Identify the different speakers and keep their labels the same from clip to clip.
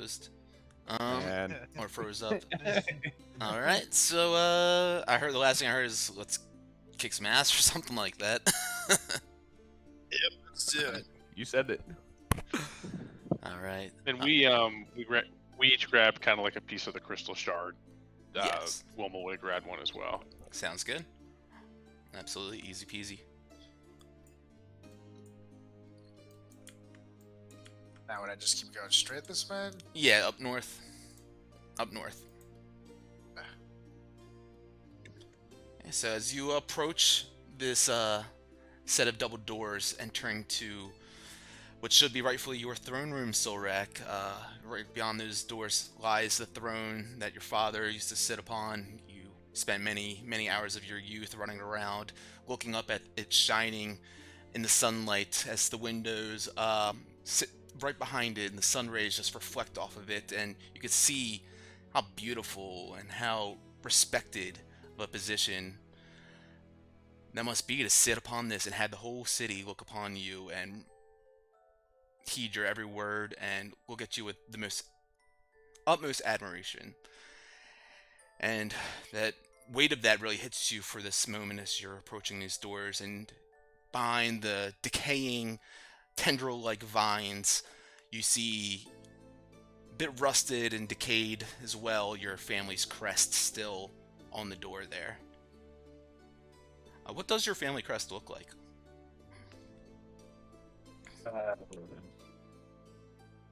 Speaker 1: closed.
Speaker 2: And
Speaker 1: Or froze up. All right. So I heard the last thing I heard is let's kick some ass or something like that.
Speaker 3: Yep, let's do it.
Speaker 2: you said it.
Speaker 1: All right.
Speaker 4: And we each grabbed kind of like a piece of the crystal shard.
Speaker 1: Yes.
Speaker 4: Wilma would have grabbed one as well.
Speaker 1: Sounds good. Absolutely easy peasy.
Speaker 3: Now would I just keep going straight this way?
Speaker 1: Yeah, up north. Up north. Okay, so as you approach this set of double doors entering to what should be rightfully your throne room, Solrak, right beyond those doors lies the throne that your father used to sit upon. You spent many, many hours of your youth running around, looking up at it shining in the sunlight as the windows sit right behind it, and the sun rays just reflect off of it, and you can see how beautiful and how respected of a position that must be to sit upon this and have the whole city look upon you and heed your every word and look at you with the most utmost admiration. And that weight of that really hits you for this moment as you're approaching these doors, and behind the decaying tendril-like vines, you see a bit rusted and decayed as well, your family's crest still on the door there. What does your family crest look like?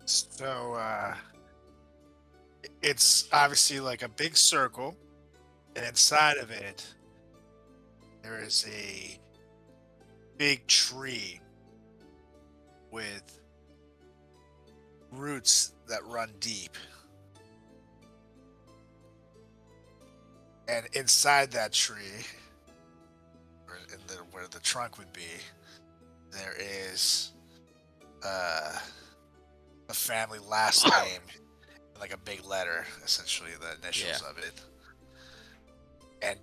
Speaker 3: So, it's obviously like a big circle, and inside of it, there is a big tree with roots that run deep. And inside that tree, where the trunk would be, there is a family last name, like a big letter, essentially the initials of it, and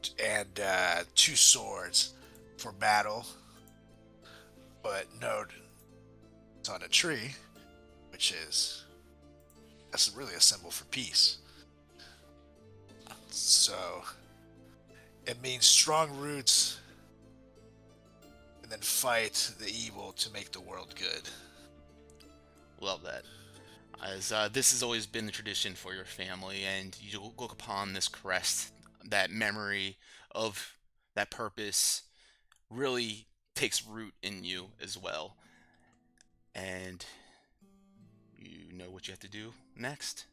Speaker 3: two swords for battle, but note it's on a tree, which is that's really a symbol for peace. So it means strong roots, and then fight the evil to make the world good.
Speaker 1: Love that. As this has always been the tradition for your family, and you look upon this crest, that memory of that purpose really takes root in you as well. And you know what you have to do next.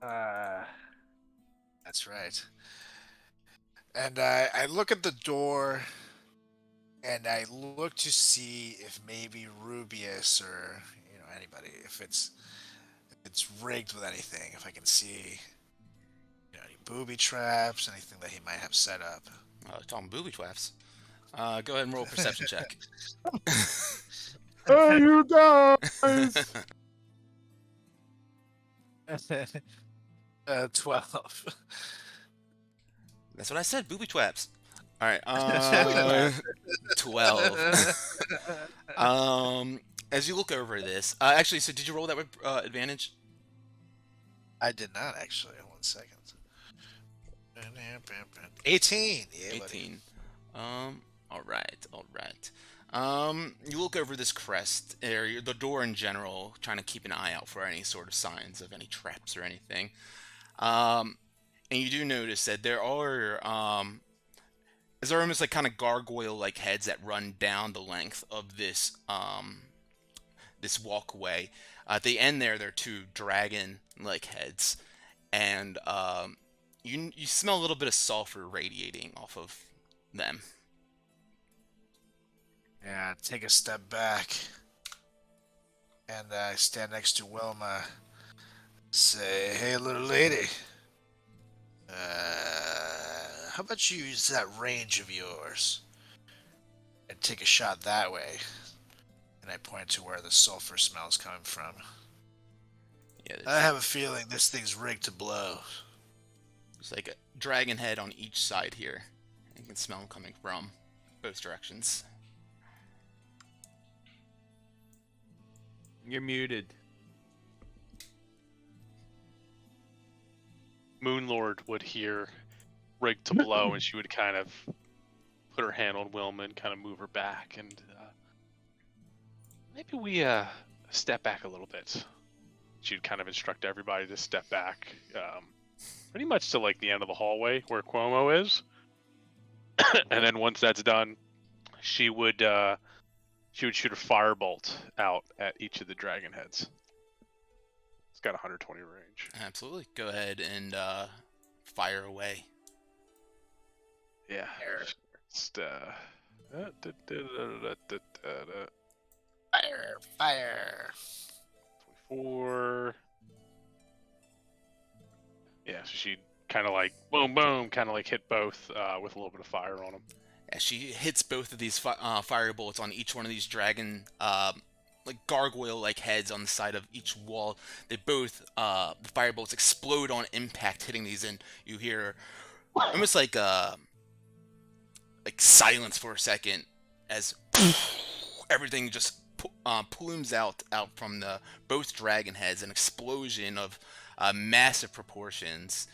Speaker 3: That's right. And I look at the door, and I look to see if maybe Rubius or anybody, if it's rigged with anything, if I can see any booby traps, anything that he might have set up.
Speaker 1: Talking booby traps. Go ahead and roll a perception check.
Speaker 2: Hey, you guys!
Speaker 3: 12.
Speaker 1: That's what I said, booby traps. All right, 12. As you look over this, actually, so did you roll that with advantage?
Speaker 3: I did not actually. 1 second. 18. Yeah,
Speaker 1: 18. All right. You look over this crest area, the door in general, trying to keep an eye out for any sort of signs of any traps or anything. And you do notice that there are almost like kind of gargoyle-like heads that run down the length of this this walkway. At the end there are two dragon-like heads, and you smell a little bit of sulfur radiating off of them.
Speaker 3: Yeah, take a step back, and I stand next to Wilma. Say, hey, little lady. How about you use that range of yours and take a shot that way? And I point to where the sulfur smell's coming from.
Speaker 1: Yeah,
Speaker 3: I have a feeling this thing's rigged to blow.
Speaker 1: There's like a dragon head on each side here. You can smell them coming from both directions.
Speaker 2: You're muted.
Speaker 4: Moonlord would hear rig to blow, and she would kind of put her hand on Wilma and kind of move her back, and maybe we step back a little bit. She'd kind of instruct everybody to step back, pretty much to like the end of the hallway where Cuomo is. And then once that's done, she would shoot a firebolt out at each of the dragon heads. It's got 120 range.
Speaker 1: Absolutely. Go ahead and fire away.
Speaker 4: Yeah. Just,
Speaker 3: Fire.
Speaker 4: 24. Yeah, so she'd kind of like boom, boom, kind of like hit both with a little bit of fire on them.
Speaker 1: As she hits both of these fire bolts on each one of these dragon, like gargoyle-like heads on the side of each wall, they both, the fire bolts explode on impact, hitting these, and you hear almost like silence for a second as everything just plumes out from the both dragon heads, an explosion of massive proportions.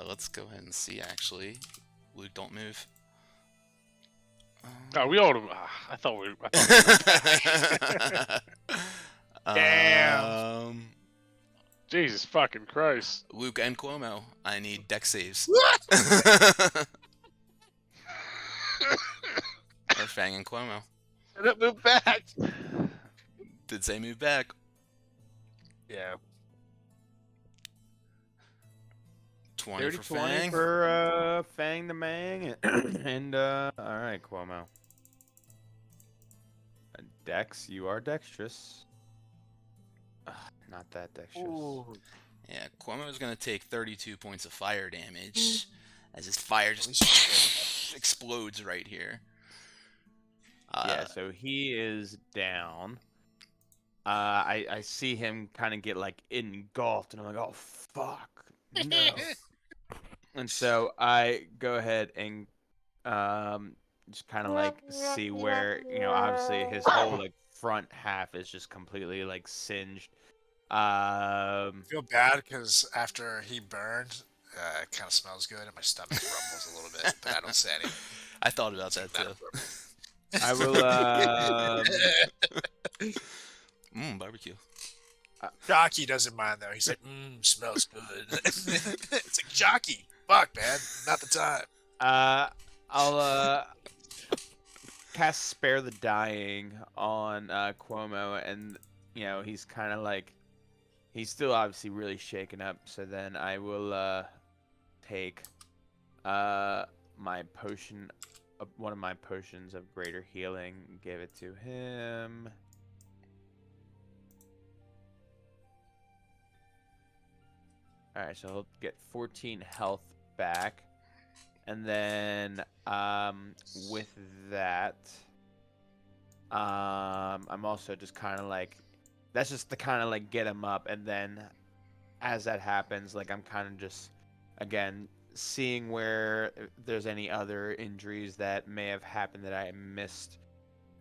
Speaker 1: Let's go ahead and see. Actually, Luke, don't move.
Speaker 4: Oh, we all. I thought we.
Speaker 3: Damn.
Speaker 4: Jesus fucking Christ.
Speaker 1: Luke and Cuomo, I need deck saves. Or Fang and Cuomo.
Speaker 2: Move back.
Speaker 1: Did say move back.
Speaker 3: Yeah.
Speaker 1: 20 for
Speaker 2: 20
Speaker 1: Fang.
Speaker 2: for Fang the Mang. And, alright, Cuomo. Dex, you are dexterous. Not that dexterous.
Speaker 3: Ooh.
Speaker 1: Yeah, Cuomo is going to take 32 points of fire damage as his fire just explodes right here.
Speaker 2: Yeah, so he is down. I see him kind of get like engulfed, and I'm like, oh fuck, no. And so I go ahead and just kind of like see where, you know, obviously his whole like front half is just completely like singed.
Speaker 3: I feel bad because after he burned, it kind of smells good, and my stomach rumbles a little bit, but I don't say anything.
Speaker 1: I thought about that too.
Speaker 2: I will.
Speaker 1: Barbecue.
Speaker 3: Jockey doesn't mind though. He's like, smells good. It's like, Jockey, fuck, man, not the time.
Speaker 2: I'll cast Spare the Dying on Cuomo, and you know he's kind of like, he's still obviously really shaken up. So then I will take my potion, one of my potions of greater healing, give it to him. All right, so he'll get 14 health back. And then with that, I'm also just kind of like, that's just to kind of like get him up. And then as that happens, like I'm kind of just, again, seeing where there's any other injuries that may have happened that I missed.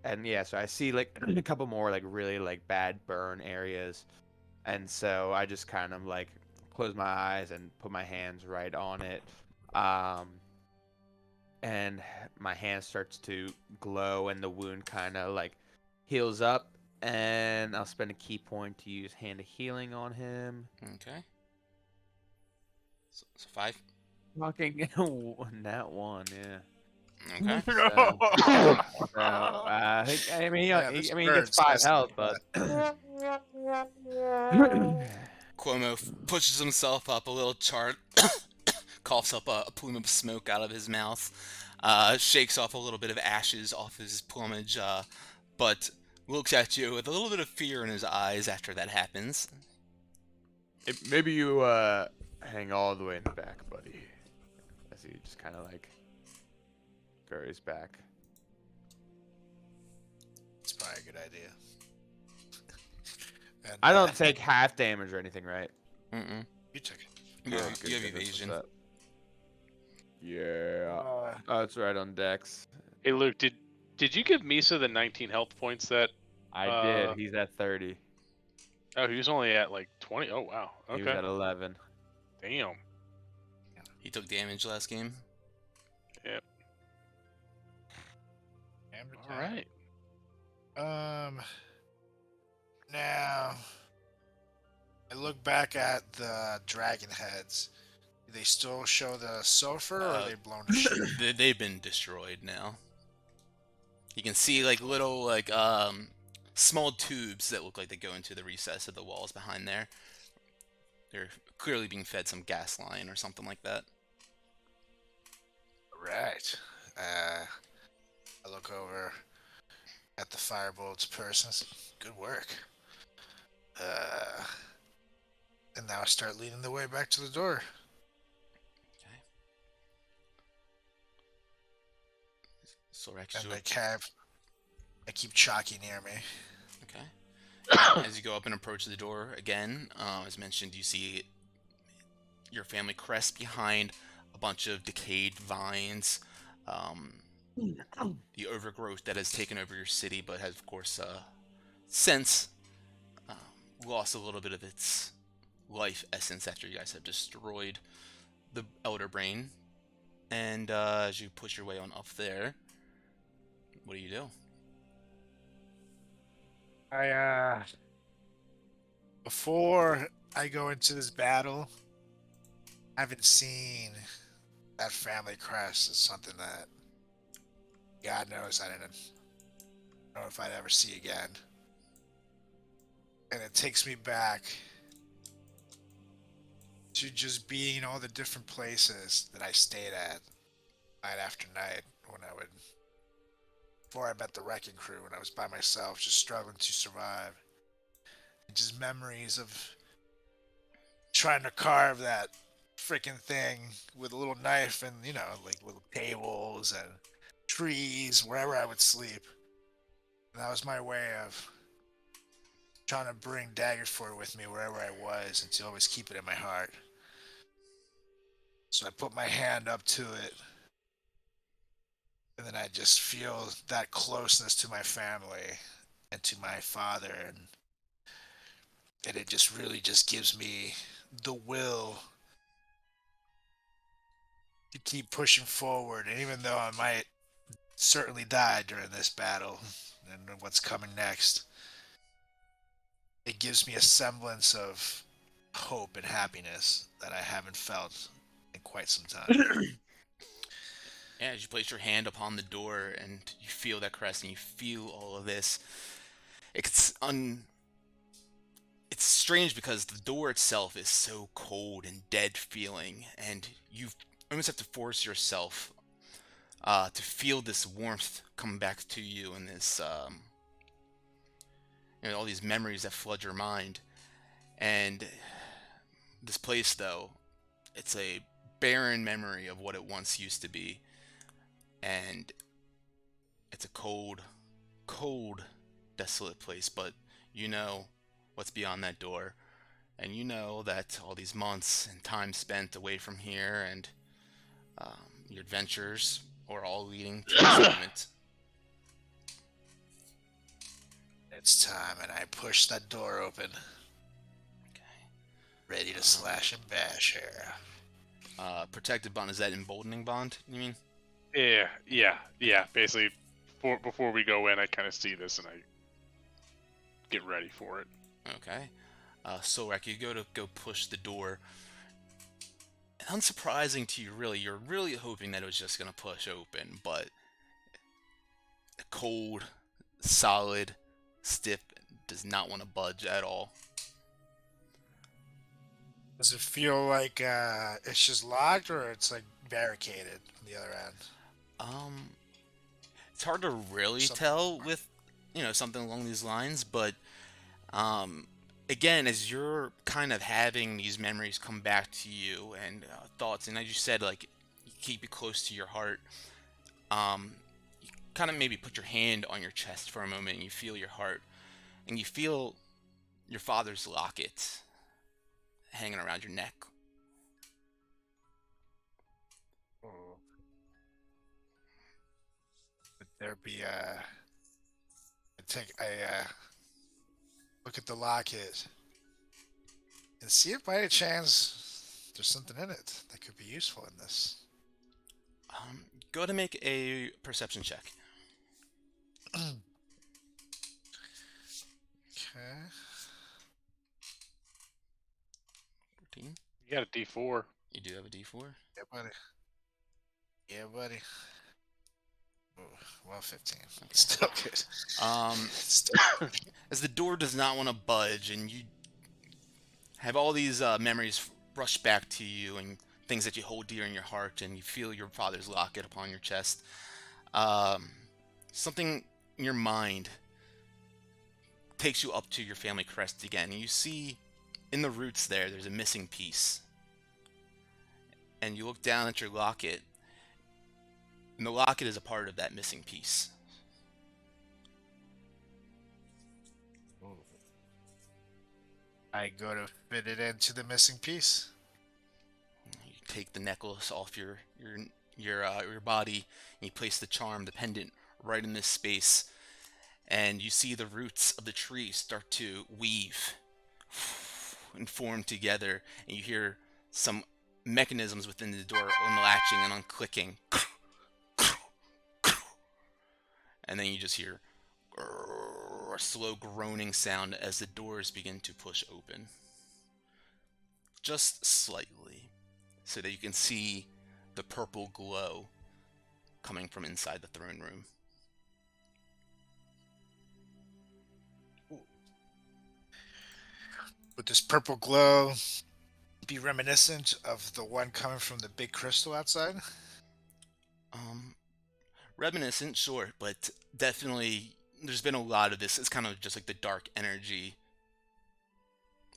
Speaker 2: And yeah, so I see like a couple more like really like bad burn areas. And so I just kind of like close my eyes and put my hands right on it. And my hand starts to glow, and the wound kind of like heals up, and I'll spend a key point to use Hand of Healing on him.
Speaker 1: Okay. So 5.
Speaker 2: Fucking that one, yeah.
Speaker 1: Okay.
Speaker 2: I mean,
Speaker 3: Yeah,
Speaker 2: he
Speaker 3: this
Speaker 2: gets
Speaker 3: burns
Speaker 2: 5
Speaker 3: less
Speaker 2: health,
Speaker 3: than
Speaker 2: but
Speaker 1: Cuomo pushes himself up a little, coughs up a plume of smoke out of his mouth, shakes off a little bit of ashes off his plumage, but looks at you with a little bit of fear in his eyes after that happens.
Speaker 2: maybe you hang all the way in the back, buddy. As he just kind of like goes back.
Speaker 3: It's probably a good idea. And,
Speaker 2: I don't take half damage or anything, right?
Speaker 1: Mm-mm.
Speaker 3: You took it.
Speaker 1: You
Speaker 2: Good,
Speaker 1: have
Speaker 2: good, that's
Speaker 1: evasion.
Speaker 2: what's up. Yeah. Oh, it's right on Dex.
Speaker 4: Hey Luke, did you give Misa the 19 health points that?
Speaker 2: I did. He's at 30.
Speaker 4: Oh, he was only at like 20. Oh wow.
Speaker 2: He was
Speaker 4: Okay.
Speaker 2: at 11.
Speaker 4: Damn.
Speaker 1: He took damage last game.
Speaker 4: Yep.
Speaker 3: Hammer
Speaker 4: All
Speaker 3: time.
Speaker 4: right.
Speaker 3: Now I look back at the dragon heads. Do they still show the sulfur, or are they blown to shit?
Speaker 1: They've been destroyed now. You can see like little like small tubes that look like they go into the recess of the walls behind there. They're clearly being fed some gas line or something like that.
Speaker 3: Right. I look over at the firebolt's person. Good work. And now I start leading the way back to the door.
Speaker 1: Okay. Sorex,
Speaker 3: And I keep Chalky near me.
Speaker 1: okay. As you go up and approach the door again, as mentioned, you see your family crest behind a bunch of decayed vines, the overgrowth that has taken over your city, but has, of course, since uh, lost a little bit of its life essence after you guys have destroyed the Elder Brain. And as you push your way on up there, what do you do?
Speaker 3: Before I go into this battle, I haven't seen that family crest as something that God knows I didn't know if I'd ever see again. And it takes me back to just being in all the different places that I stayed at night after night before I met the wrecking crew, when I was by myself, just struggling to survive. And just memories of trying to carve that freaking thing with a little knife and, like little tables and trees, wherever I would sleep. And that was my way of trying to bring Daggerford with me wherever I was, and to always keep it in my heart. So I put my hand up to it, and then I just feel that closeness to my family and to my father, and it just really just gives me the will to keep pushing forward. And even though I might certainly die during this battle and what's coming next, it gives me a semblance of hope and happiness that I haven't felt in quite some time.
Speaker 1: Yeah, as you place your hand upon the door and you feel that crest and you feel all of this, it's it's strange because the door itself is so cold and dead feeling, and you almost have to force yourself to feel this warmth come back to you, and this all these memories that flood your mind. And this place, though, it's a barren memory of what it once used to be, and it's a cold, cold, desolate place. But you know what's beyond that door, and you know that all these months and time spent away from here and your adventures are all leading to this moment.
Speaker 3: It's time, and I push that door open,
Speaker 1: Okay.
Speaker 3: ready to slash and bash here.
Speaker 1: Protected bond, is that emboldening bond, you mean?
Speaker 4: Yeah. Basically, before we go in, I kind of see this and I get ready for it.
Speaker 1: Okay. Solrak, you go push the door. Unsurprising to you, really. You're really hoping that it was just going to push open, but the cold, solid, stiff, does not want to budge at all.
Speaker 3: Does it feel like it's just locked, or it's like barricaded on the other end?
Speaker 1: It's hard to really tell with, something along these lines, but again, as you're kind of having these memories come back to you and thoughts, and as you said, like, you keep it close to your heart, you kind of maybe put your hand on your chest for a moment and you feel your heart, and you feel your father's locket hanging around your neck.
Speaker 3: Would there be I look at the locket and see if by any chance there's something in it that could be useful in this.
Speaker 1: Go to make a perception check.
Speaker 3: Okay.
Speaker 1: 14.
Speaker 4: You got a D4.
Speaker 1: You do have a D4.
Speaker 3: Yeah, buddy. Yeah, buddy. Ooh, well, 15. Still good. Still
Speaker 1: As the door does not want to budge, and you have all these memories rush back to you, and things that you hold dear in your heart, and you feel your father's locket upon your chest. Something in your mind takes you up to your family crest again, and you see in the roots there's a missing piece. And you look down at your locket, and the locket is a part of that missing piece.
Speaker 3: I go to fit it into the missing piece.
Speaker 1: You take the necklace off your body, and you place the charm, the pendant, right in this space, and you see the roots of the tree start to weave and form together, and you hear some mechanisms within the door unlatching and unclicking, and then you just hear a slow groaning sound as the doors begin to push open, just slightly, so that you can see the purple glow coming from inside the throne room.
Speaker 3: Would this purple glow be reminiscent of the one coming from the big crystal outside?
Speaker 1: Reminiscent, sure, but definitely there's been a lot of this. It's kind of just like the dark energy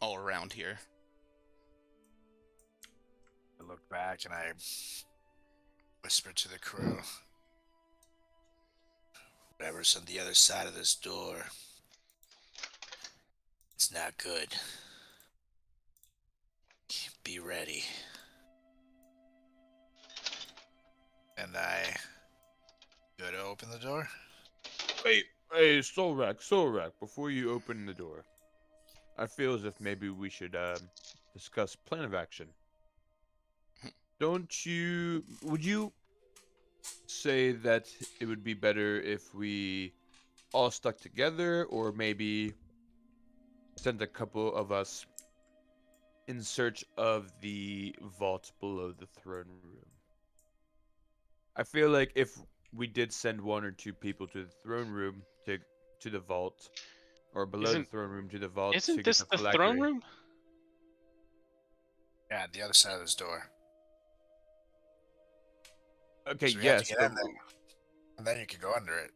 Speaker 1: all around here.
Speaker 3: I look back and I whisper to the crew. Whatever's on the other side of this door, it's not good. Be ready. And I go to open the door.
Speaker 2: Hey, Solrak, before you open the door, I feel as if maybe we should discuss plan of action. Would you say that it would be better if we all stuck together, or maybe send a couple of us in search of the vault below the throne room? I feel like if we did send one or two people to the throne room to the vault, or below the throne room to the vault to
Speaker 4: Isn't
Speaker 2: get
Speaker 4: this
Speaker 2: the
Speaker 4: the
Speaker 2: phylactery.
Speaker 4: throne room?
Speaker 3: Yeah, the other side of this door.
Speaker 2: Okay,
Speaker 3: So we have to
Speaker 2: yes,
Speaker 3: get
Speaker 2: but
Speaker 3: in there, and then you can go under it.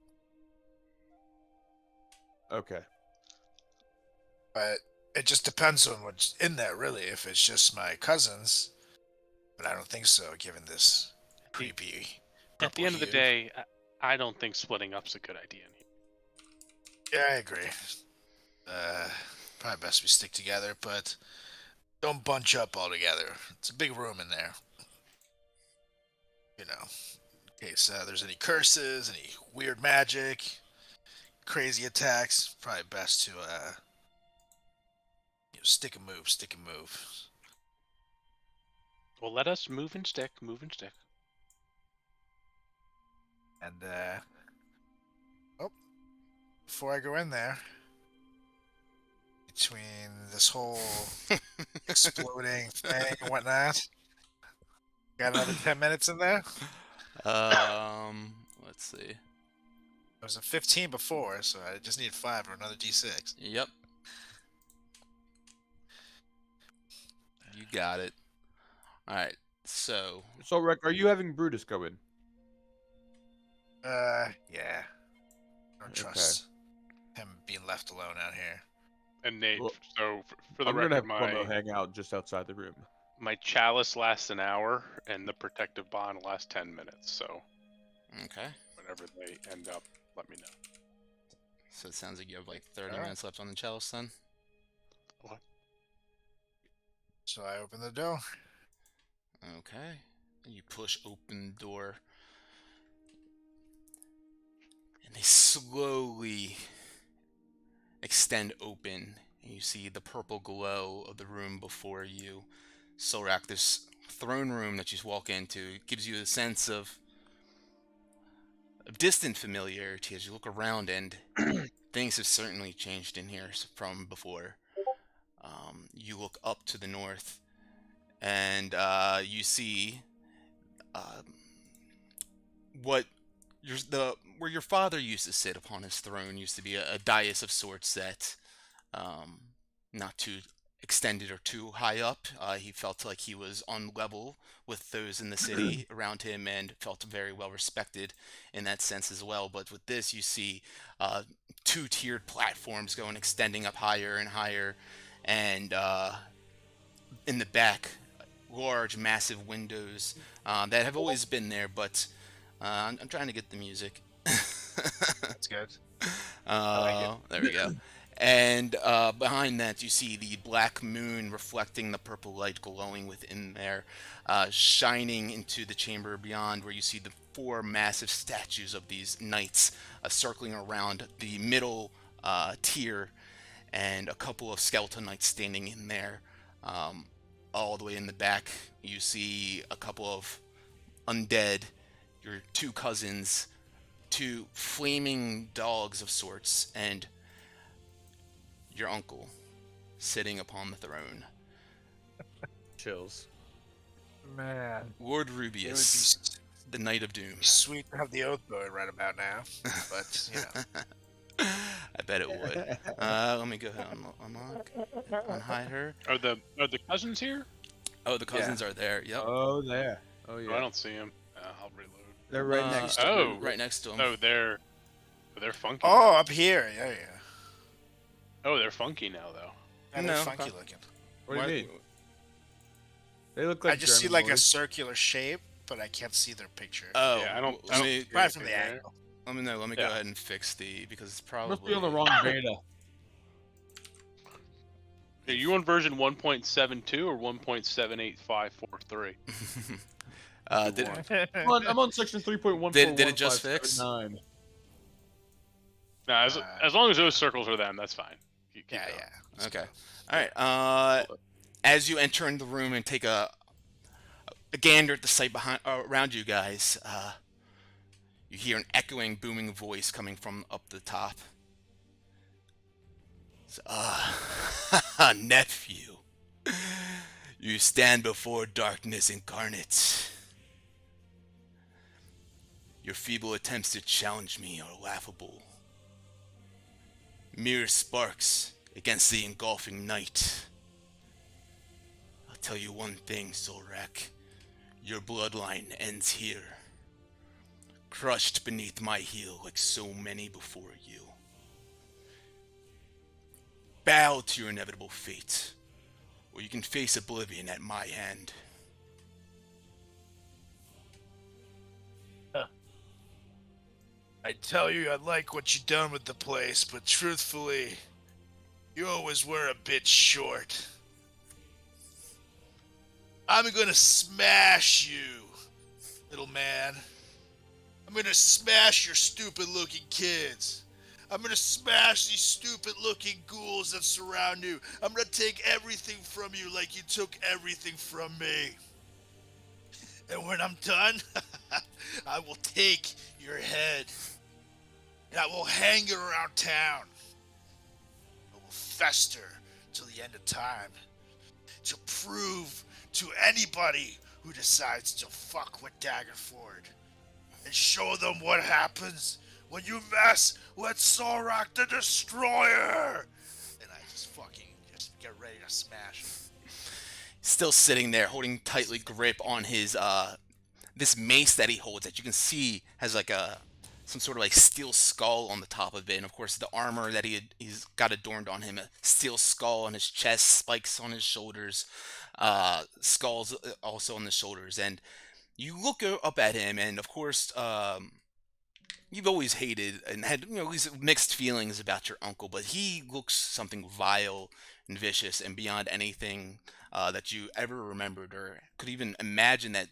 Speaker 2: okay.
Speaker 3: But it just depends on what's in there, really. If it's just my cousins, but I don't think so, given this creepy.
Speaker 4: At the end of the
Speaker 3: hue.
Speaker 4: day, I don't think splitting up's a good idea.
Speaker 3: Yeah, I agree. Probably best we stick together, but don't bunch up all together. It's a big room in there. You know, in case there's any curses, any weird magic, crazy attacks. Probably best to stick and move.
Speaker 4: Well, let us move and stick.
Speaker 3: And before I go in there, between this whole exploding thing and whatnot, got another 10 minutes in there.
Speaker 1: Let's see.
Speaker 3: It was a 15 before, so I just need 5 or another D6.
Speaker 1: Yep. You got it. Alright, so...
Speaker 2: Solrak, are you having Brutus go in?
Speaker 3: Yeah. I don't trust him being left alone out here.
Speaker 4: And Nate,
Speaker 2: Well,
Speaker 4: so for the
Speaker 2: I'm gonna
Speaker 4: record,
Speaker 2: have Cuomo hang out just outside the room.
Speaker 4: my chalice lasts an hour, and the protective bond lasts 10 minutes. So,
Speaker 1: Okay.
Speaker 4: whenever they end up, let me know.
Speaker 1: So it sounds like you have like 30
Speaker 3: Alright.
Speaker 1: minutes left on the chalice then?
Speaker 4: What?
Speaker 3: So I open the door.
Speaker 1: Okay. And you push open the door. And they slowly extend open. And you see the purple glow of the room before you Solrak, this throne room that you walk into gives you a sense of distant familiarity as you look around, and things have certainly changed in here from before. You look up to the north, and you see uh, what where your father used to sit upon his throne used to be a dais of sorts that um, not too extended or too high up. He felt like he was on level with those in the city around him and felt very well respected in that sense as well. But with this, you see two-tiered platforms going extending up higher and higher, and in the back, large, massive windows that have always been there, but I'm trying to get the music.
Speaker 3: That's good. I like it.
Speaker 1: There we go. And behind that, you see the black moon reflecting the purple light glowing within there, shining into the chamber beyond, where you see the four massive statues of these knights circling around the middle tier, and a couple of skeleton knights standing in there. Um, all the way in the back, you see a couple of undead, your two cousins, two flaming dogs of sorts, and your uncle sitting upon the throne.
Speaker 2: Chills.
Speaker 3: Man,
Speaker 1: Lord
Speaker 3: it would be
Speaker 1: Rubius, the Knight of Doom.
Speaker 3: sweet to have the oath going right about now, but you know.
Speaker 1: I bet it would. Let me go ahead and unhide her.
Speaker 4: Are the cousins here?
Speaker 1: Oh, the cousins are there. Yep.
Speaker 2: Oh, there. Oh,
Speaker 4: Oh, I
Speaker 2: yeah.
Speaker 4: don't see them. I'll reload.
Speaker 2: They're right next to
Speaker 4: Oh.
Speaker 1: right next to him.
Speaker 4: Oh, they're funky.
Speaker 3: Oh, up here, yeah.
Speaker 4: Oh, they're funky now though.
Speaker 3: And they're
Speaker 1: No,
Speaker 3: funky
Speaker 1: okay.
Speaker 3: looking.
Speaker 2: What do
Speaker 1: Why-
Speaker 2: you mean? They look like
Speaker 3: I just see
Speaker 2: German
Speaker 3: like a
Speaker 2: boys.
Speaker 3: circular shape, but I can't see their picture.
Speaker 1: Oh,
Speaker 4: Yeah, I don't-
Speaker 1: Let me
Speaker 4: see
Speaker 3: Right from the
Speaker 4: anything there.
Speaker 3: angle.
Speaker 1: let me know. Let me
Speaker 4: Yeah.
Speaker 1: go ahead and fix because it's probably
Speaker 2: Must be on the wrong beta.
Speaker 4: Are you on version 1.72 or 1.78543?
Speaker 1: Did,
Speaker 2: I'm on section 3.1.
Speaker 1: Did it just fix?
Speaker 4: No, as long as those circles are them, that's fine. Keep
Speaker 3: Yeah,
Speaker 4: going.
Speaker 3: yeah.
Speaker 1: Okay. All right. As you enter in the room and take a gander at the sight behind around you guys, you hear an echoing, booming voice coming from up the top. It's, nephew, you stand before darkness incarnate. Your feeble attempts to challenge me are laughable. Mere sparks against the engulfing night. I'll tell you one thing, Solrak. Your bloodline ends here. Crushed beneath my heel like so many before you. Bow to your inevitable fate, or you can face oblivion at my hand.
Speaker 3: I tell you, I like what you done with the place, but truthfully, you always were a bit short. I'm gonna smash you, little man. I'm gonna smash your stupid-looking kids. I'm gonna smash these stupid-looking ghouls that surround you. I'm gonna take everything from you like you took everything from me. And when I'm done, I will take your head and I will hang it around town. It will fester till the end of time to prove to anybody who decides to fuck with Daggerford and show them what happens when you mess with Solrak the Destroyer. And I just get ready to smash him.
Speaker 1: Still sitting there, holding tightly grip on his this mace that he holds that you can see has like some sort of like steel skull on the top of it, and of course the armor that he's got adorned on him, a steel skull on his chest, spikes on his shoulders, skulls also on the shoulders, and you look up at him, and of course you've always hated and had these mixed feelings about your uncle, but he looks something vile and vicious and beyond anything that you ever remembered or could even imagine that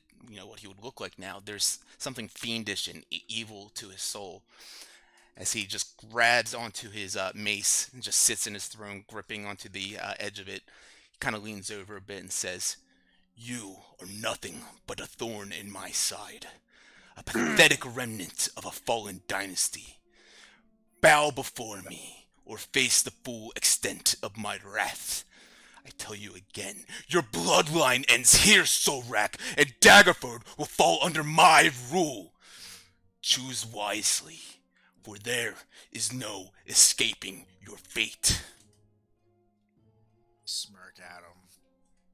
Speaker 1: what he would look like now. There's something fiendish and evil to his soul as he just grabs onto his mace and just sits in his throne, gripping onto the edge of it. Kind of leans over a bit and says, You are nothing but a thorn in my side, a pathetic remnant of a fallen dynasty. Bow before me, or face the full extent of my wrath. I tell you again, your bloodline ends here, Solrak, and Daggerford will fall under my rule. Choose wisely, for there is no escaping your fate.
Speaker 3: Smirk at him.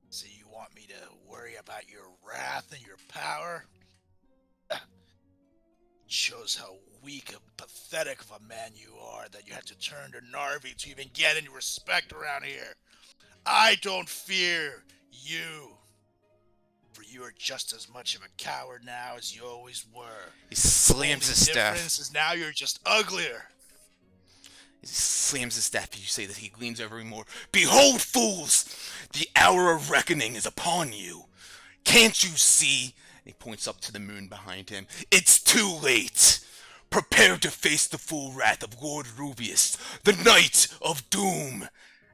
Speaker 3: So you want me to worry about your wrath and your power? Shows how weak and pathetic of a man you are that you had to turn to Narvi to even get any respect around here. I don't fear you. For you are just as much of a coward now as you always were.
Speaker 1: He slams his
Speaker 3: The
Speaker 1: staff.
Speaker 3: difference is now you're just uglier.
Speaker 1: He slams his staff. You say that he leans over more. Behold, fools! The hour of reckoning is upon you. Can't you see? And he points up to the moon behind him. It's too late. Prepare to face the full wrath of Lord Rubius, the Knight of Doom.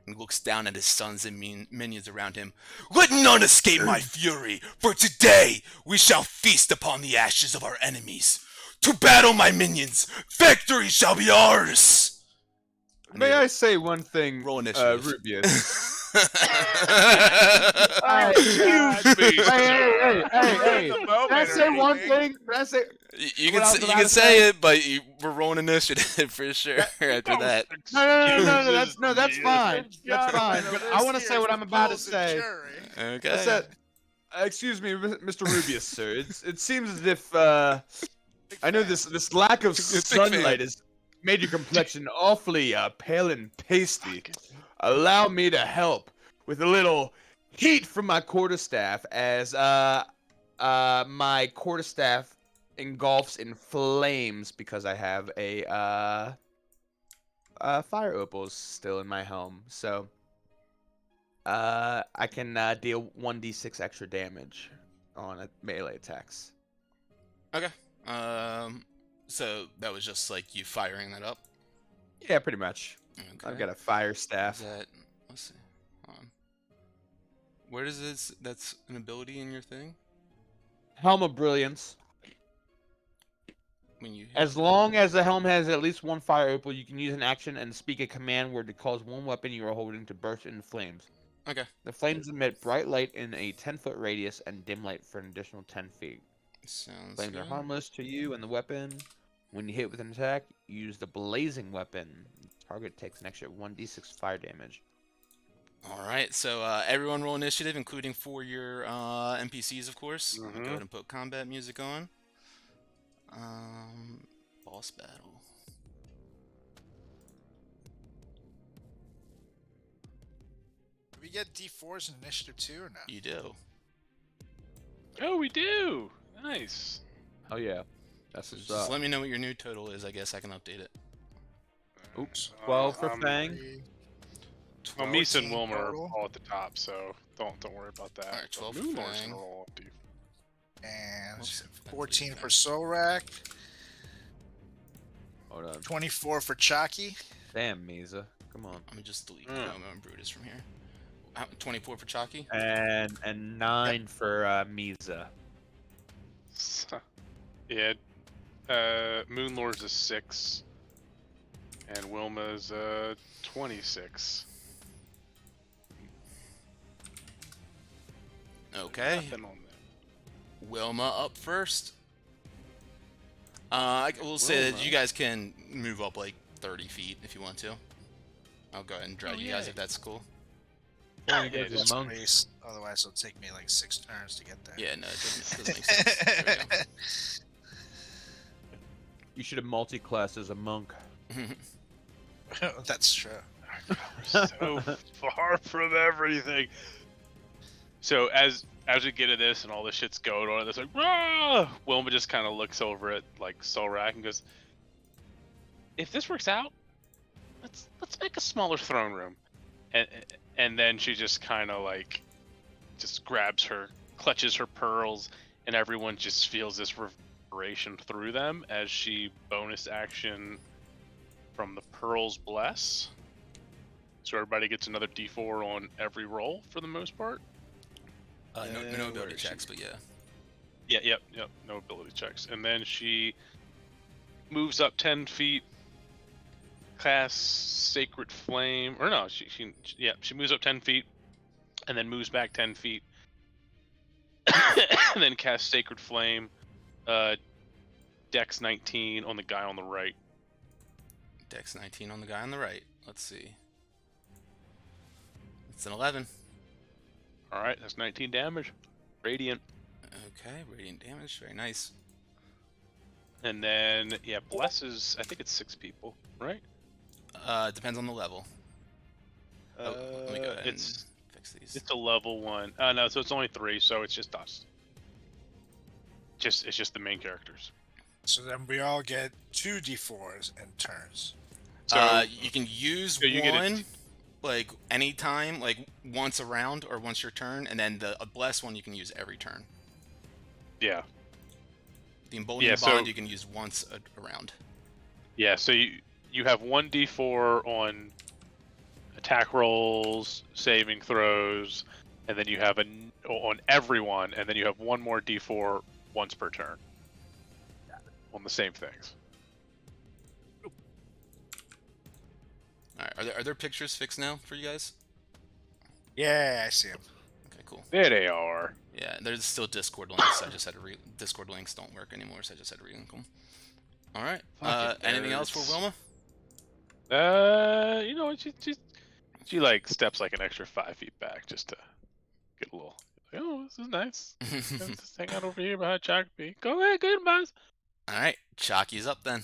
Speaker 1: And he looks down at his sons and minions around him. Let none escape my fury, for today we shall feast upon the ashes of our enemies. To battle, my minions! Victory shall be ours!
Speaker 2: May I say one thing,
Speaker 1: Roll initiative.
Speaker 2: Rubius?
Speaker 4: Excuse me.
Speaker 2: Hey!
Speaker 3: The moment
Speaker 2: Can I say
Speaker 3: or
Speaker 2: one
Speaker 3: anything.
Speaker 2: thing? Can I say?
Speaker 1: You
Speaker 2: What I was
Speaker 1: can
Speaker 2: about to
Speaker 1: say it, but we're rolling initiative for sure after that.
Speaker 2: No, that's fine. That's fine. But I want to say what I'm about to say.
Speaker 1: Okay.
Speaker 2: I said, excuse me, Mr. Rubius, sir. It seems as if I know this lack of sunlight has made your complexion awfully pale and pasty. Allow me to help with a little heat from my quarterstaff as my quarterstaff engulfs in flames because I have a fire opals still in my helm. So I can deal 1d6 extra damage on melee attacks.
Speaker 1: Okay. So that was just like you firing that up.
Speaker 2: Yeah, pretty much.
Speaker 1: Okay.
Speaker 2: I've got a fire
Speaker 1: Is
Speaker 2: staff.
Speaker 1: that? Let's see. Hold on. Where does this? That's an ability in your thing.
Speaker 2: Helm of Brilliance.
Speaker 1: When you.
Speaker 2: As long as the helm has at least one fire opal, you can use an action and speak a command word to cause one weapon you are holding to burst into flames.
Speaker 1: Okay.
Speaker 2: The flames emit bright light in a 10-foot radius and dim light for an additional 10 feet.
Speaker 1: Sounds
Speaker 2: Flames
Speaker 1: good.
Speaker 2: are harmless to you and the weapon. When you hit with an attack, use the blazing weapon. Target takes an extra 1d6 fire damage.
Speaker 1: All right. So everyone roll initiative, including for your NPCs, of course. Go ahead and put combat music on. Boss battle.
Speaker 3: Do we get D4s in initiative too or no?
Speaker 1: You do.
Speaker 4: Oh, we do. Nice.
Speaker 2: Oh yeah, that's
Speaker 1: So
Speaker 2: what's
Speaker 1: just
Speaker 2: up.
Speaker 1: let me know what your new total is. I guess I can update it.
Speaker 2: Oops, 12 for
Speaker 4: Um,
Speaker 2: Fang.
Speaker 4: Well, Misa and
Speaker 3: 14
Speaker 4: Wilma are
Speaker 3: total.
Speaker 4: all at the top, so don't worry about that.
Speaker 1: Alright, 12 for
Speaker 4: Moonlord's
Speaker 1: Fang.
Speaker 4: gonna roll up, dude.
Speaker 3: And
Speaker 1: Whoops,
Speaker 3: 14
Speaker 1: that's
Speaker 3: for Solrak,
Speaker 2: Hold on.
Speaker 3: 24 for Chalky.
Speaker 2: Damn, Misa. Come on.
Speaker 1: Let me just delete
Speaker 4: Mm.
Speaker 1: Chroma and Brutus from here. 24 for Chalky.
Speaker 2: And 9 for Misa.
Speaker 4: Yeah. Moonlord's a 6, and Wilma's 26.
Speaker 1: Okay.
Speaker 4: Nothing on there.
Speaker 1: Wilma up first. I will say that
Speaker 4: Wilma.
Speaker 1: you guys can move up like 30 feet if you want to. I'll go ahead and drag you guys
Speaker 4: yay.
Speaker 1: if that's cool.
Speaker 2: Yeah,
Speaker 4: Yeah,
Speaker 2: go
Speaker 4: just
Speaker 2: to monk.
Speaker 3: Space. Otherwise, it'll take me like 6 turns to get there.
Speaker 1: Yeah, no, it doesn't make sense. There we
Speaker 2: You should have multi-classed as a monk.
Speaker 1: go.
Speaker 3: That's true.
Speaker 4: So far from everything. So as we get to this and all this shit's going on, it's like, Rah! Wilma just kind of looks over at like Solrak and goes, "If this works out, let's make a smaller throne room." And then she just kind of like just clutches her pearls, and everyone just feels this reverberation through them as she bonus action from the pearls bless. So everybody gets another D4 on every roll for the most part.
Speaker 1: No
Speaker 2: where
Speaker 1: ability
Speaker 2: is
Speaker 1: checks,
Speaker 2: she?
Speaker 1: but yeah.
Speaker 4: Yeah, yep. No ability checks. And then she moves up 10 feet, casts Sacred Flame. Or no, she moves up 10 feet and then moves back 10 feet. And then casts Sacred Flame. Dex 19 on the guy on the right.
Speaker 1: Dex 19 on the guy on the right. Let's see. It's an 11.
Speaker 4: All right, that's 19 damage. Radiant.
Speaker 1: Okay, radiant damage. Very nice.
Speaker 4: And then, yeah, blesses, I think it's 6 people, right?
Speaker 1: Depends on the level. Let me go ahead and fix these.
Speaker 4: It's a level 1. No, so it's only 3, so it's just us. It's just the main characters.
Speaker 3: So then we all get 2d4s in turns.
Speaker 4: So
Speaker 1: you can use
Speaker 4: you get
Speaker 1: one, like anytime, like once a round or once your turn, and then a blessed one you can use every turn.
Speaker 4: Yeah.
Speaker 1: The emboldening bond you can use once a round.
Speaker 4: Yeah, so you have 1d4 on attack rolls, saving throws, and then you have on everyone, and then you have one more d4 once per turn on the same things.
Speaker 1: All right, are there pictures fixed now for you guys?
Speaker 3: Yeah, I see him.
Speaker 1: Okay, cool.
Speaker 4: There they are.
Speaker 1: Yeah, there's still Discord links. I just had to Discord links don't work anymore, so I just had to relink them. All right. Anything else for Wilma?
Speaker 4: You know, she like steps like an extra 5 feet back just to get a little. Like, oh, this is nice. Just hang out over here behind Chocopy. Go ahead, good boss.
Speaker 1: All right, Chalky's up then.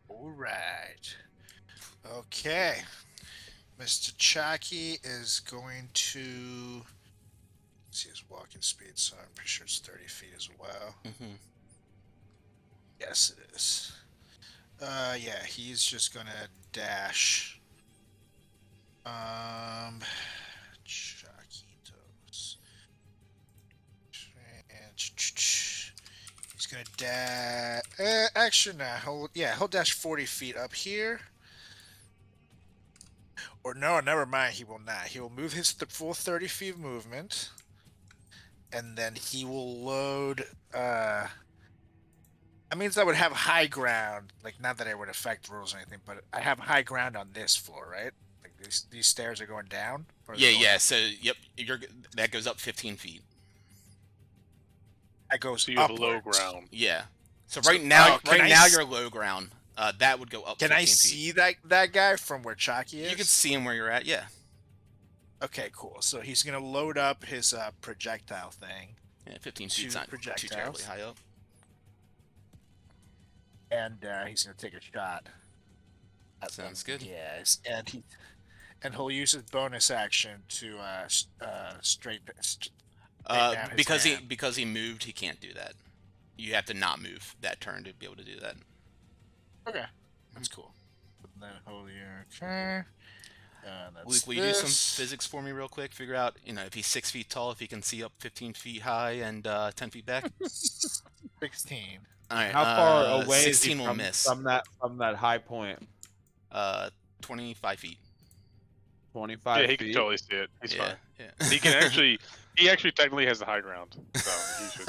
Speaker 3: All right. Okay. Mr. Chalky is going to see his walking speed, so I'm pretty sure it's 30 feet as well.
Speaker 1: Mm-hmm.
Speaker 3: Yes, it is. Yeah, he's just gonna dash. Chaquitos. He's gonna dash. Actually, no. He'll dash 40 feet up here. Or no, never mind. He will not. He will move his full 30 feet of movement, and then he will load. That means I would have high ground. Like, not that it would affect rules or anything, but I have high ground on this floor, right? Like these stairs are going down.
Speaker 1: Yeah. So yep, that goes up 15 feet.
Speaker 3: That goes.
Speaker 4: So you have
Speaker 3: upwards.
Speaker 4: low ground.
Speaker 1: Yeah. So right now,
Speaker 3: now
Speaker 1: you're low ground. That would go up.
Speaker 3: Can
Speaker 1: 15
Speaker 3: I
Speaker 1: feet.
Speaker 3: see that guy from where Chalky is?
Speaker 1: You can see him where you're at. Yeah.
Speaker 3: Okay, cool. So he's gonna load up his projectile thing.
Speaker 1: Yeah, 15 feet's not too terribly high up.
Speaker 3: And he's gonna take a shot.
Speaker 1: Sounds good.
Speaker 3: Yes, and he'll use his bonus action to straight down his hand.
Speaker 1: because he moved, he can't do that. You have to not move that turn to be able to do that.
Speaker 3: Okay, that's cool. But then hold your okay.
Speaker 1: Luke, will you do some physics for me real quick? Figure out, if he's 6 feet tall, if he can see up 15 feet high and 10 feet back.
Speaker 3: 16.
Speaker 1: All right.
Speaker 2: How far away
Speaker 1: 16
Speaker 2: is he
Speaker 1: will miss.
Speaker 2: from that high point?
Speaker 1: 25 feet.
Speaker 2: 25
Speaker 4: Yeah, he
Speaker 2: feet?
Speaker 4: can totally see it. He's fine.
Speaker 1: Yeah.
Speaker 4: He actually technically has the high ground. So he should.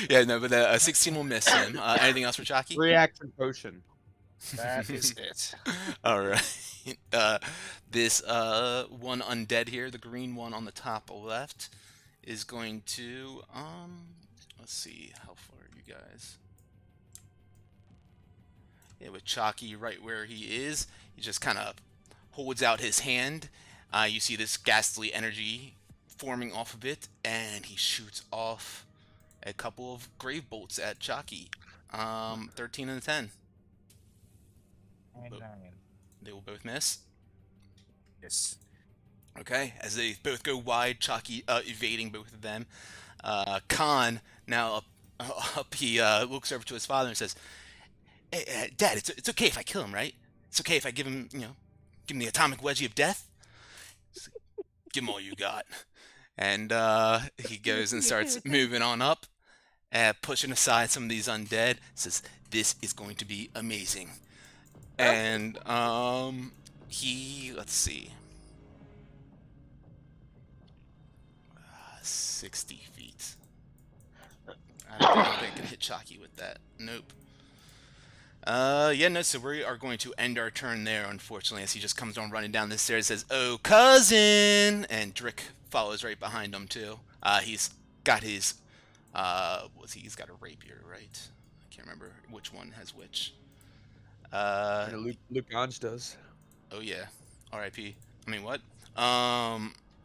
Speaker 1: Yeah, no, but 16 will miss him. Anything else for Chalky?
Speaker 2: Reaction potion.
Speaker 3: That is it.
Speaker 1: All right. This one undead here, the green one on the top left, is going to let's see, how far are you guys? Yeah, with Chalky right where he is, he just kind of holds out his hand. You see this ghastly energy forming off of it, and he shoots off a couple of grave bolts at Chalky. 13 and a 10. They will both miss.
Speaker 3: Yes.
Speaker 1: Okay, as they both go wide, Chalky evading both of them. Khan now up he looks over to his father and says, "Hey, Dad, it's okay if I kill him, right? It's okay if I give him, give him the atomic wedgie of death. Give him all you got." And he goes and starts moving on up, pushing aside some of these undead. Says, "This is going to be amazing." And let's see. 60 feet. I don't think I can hit Chalky with that. Nope. Yeah, no, so we are going to end our turn there, unfortunately, as he just comes on running down the stairs and says, "Oh, cousin!" And Drick follows right behind him, too. He's got his, he's got a rapier, right? I can't remember which one has which.
Speaker 2: Luke Gons does.
Speaker 1: Oh, yeah. R.I.P. I mean, what?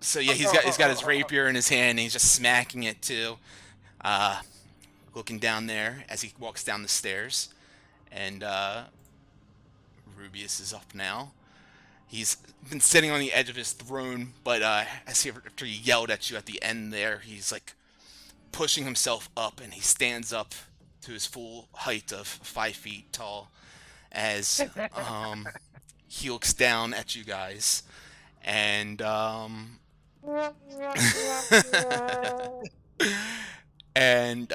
Speaker 1: So yeah, he's got his rapier in his hand, and he's just smacking it, too. Looking down there as he walks down the stairs. And Rubius is up now. He's been sitting on the edge of his throne, but after he yelled at you at the end there, he's like pushing himself up, and he stands up to his full height of 5 feet tall as he looks down at you guys, and and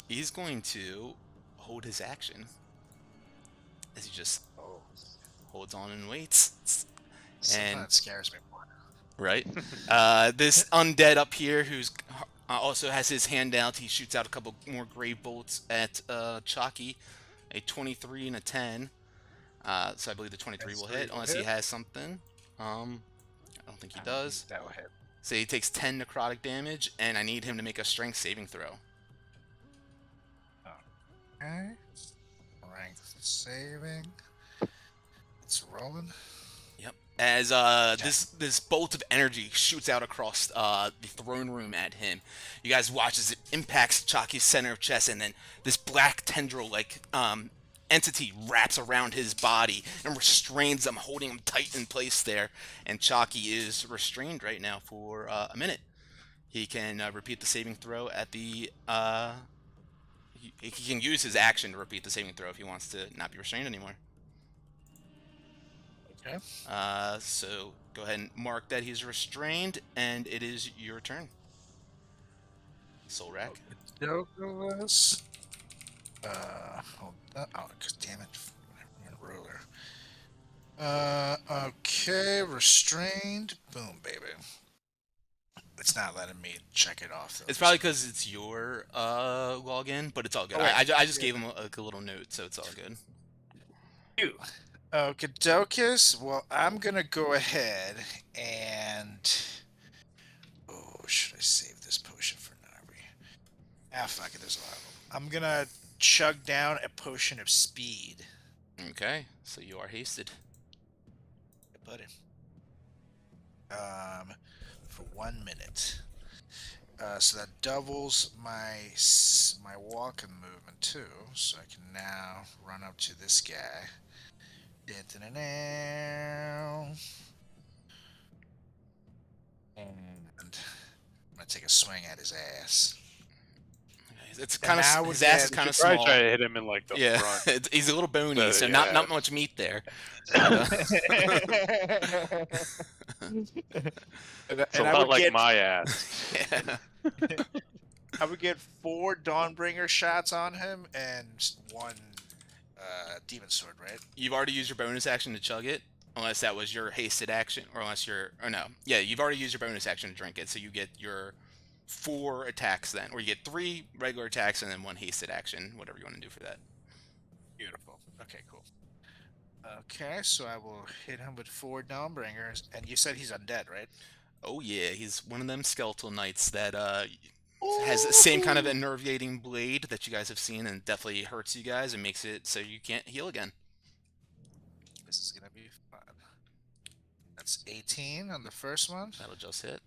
Speaker 1: he's going to hold his action as he just holds on and waits.
Speaker 3: Something
Speaker 1: And
Speaker 3: that scares me more.
Speaker 1: right, this undead up here who's also has his hand out. He shoots out a couple more gray bolts at Chalky, a 23 and a 10. So I believe the 23 will hit unless he has something. I don't think he does.
Speaker 3: That will hit.
Speaker 1: So he takes 10 necrotic damage, and I need him to make a strength saving throw.
Speaker 3: Okay. Strength saving. It's rolling.
Speaker 1: Yep. As this bolt of energy shoots out across the throne room at him, you guys watch as it impacts Chalky's center of chest, and then this black tendril-like entity wraps around his body and restrains him, holding him tight in place there. And Chalky is restrained right now for a minute. He can repeat the saving throw at the. He can use his action to repeat the saving throw if he wants to not be restrained anymore.
Speaker 3: Okay.
Speaker 1: So go ahead and mark that he's restrained, and it is your turn. Soul Rack.
Speaker 3: Douglas. Hold on. Oh, cause damn it. Ruler. Okay, restrained. Boom, baby. It's not letting me check it off though.
Speaker 1: It's probably because it's your login, but it's all good.
Speaker 3: Oh, wait.
Speaker 1: I just gave him a little note, so it's all good.
Speaker 3: You. Okadokis. Well, I'm gonna go ahead and. Oh, should I save this potion for Nari? Ah, fuck it. There's a lot of them. I'm gonna chug down a potion of speed.
Speaker 1: Okay, so you are hasted.
Speaker 3: Buddy. For 1 minute. So that doubles my walking movement too. So I can now run up to this guy. And I'm gonna take a swing at his ass.
Speaker 1: It's kind of his ass is kind of
Speaker 4: Probably
Speaker 1: small.
Speaker 4: try to hit him in like the
Speaker 1: Yeah,
Speaker 4: front.
Speaker 1: he's a little bony, so
Speaker 4: yeah.
Speaker 1: not much meat there.
Speaker 4: It's a lot like my ass.
Speaker 1: Yeah.
Speaker 3: I would get 4 Dawnbringer shots on him and 1 Demon Sword, right?
Speaker 1: You've already used your bonus action to chug it, unless that was your hasted action, or no. Yeah, you've already used your bonus action to drink it, so you get your 4 attacks then, or you get 3 regular attacks and then 1 hasted action, whatever you want to do for that.
Speaker 3: Beautiful. Okay, cool. Okay, so I will hit him with 4 Dawnbringers, and you said he's undead, right?
Speaker 1: Oh yeah, he's one of them skeletal knights that has the same kind of enervating blade that you guys have seen, and definitely hurts you guys and makes it so you can't heal again.
Speaker 3: This is gonna be fun. That's 18 on the first one.
Speaker 1: That'll just hit.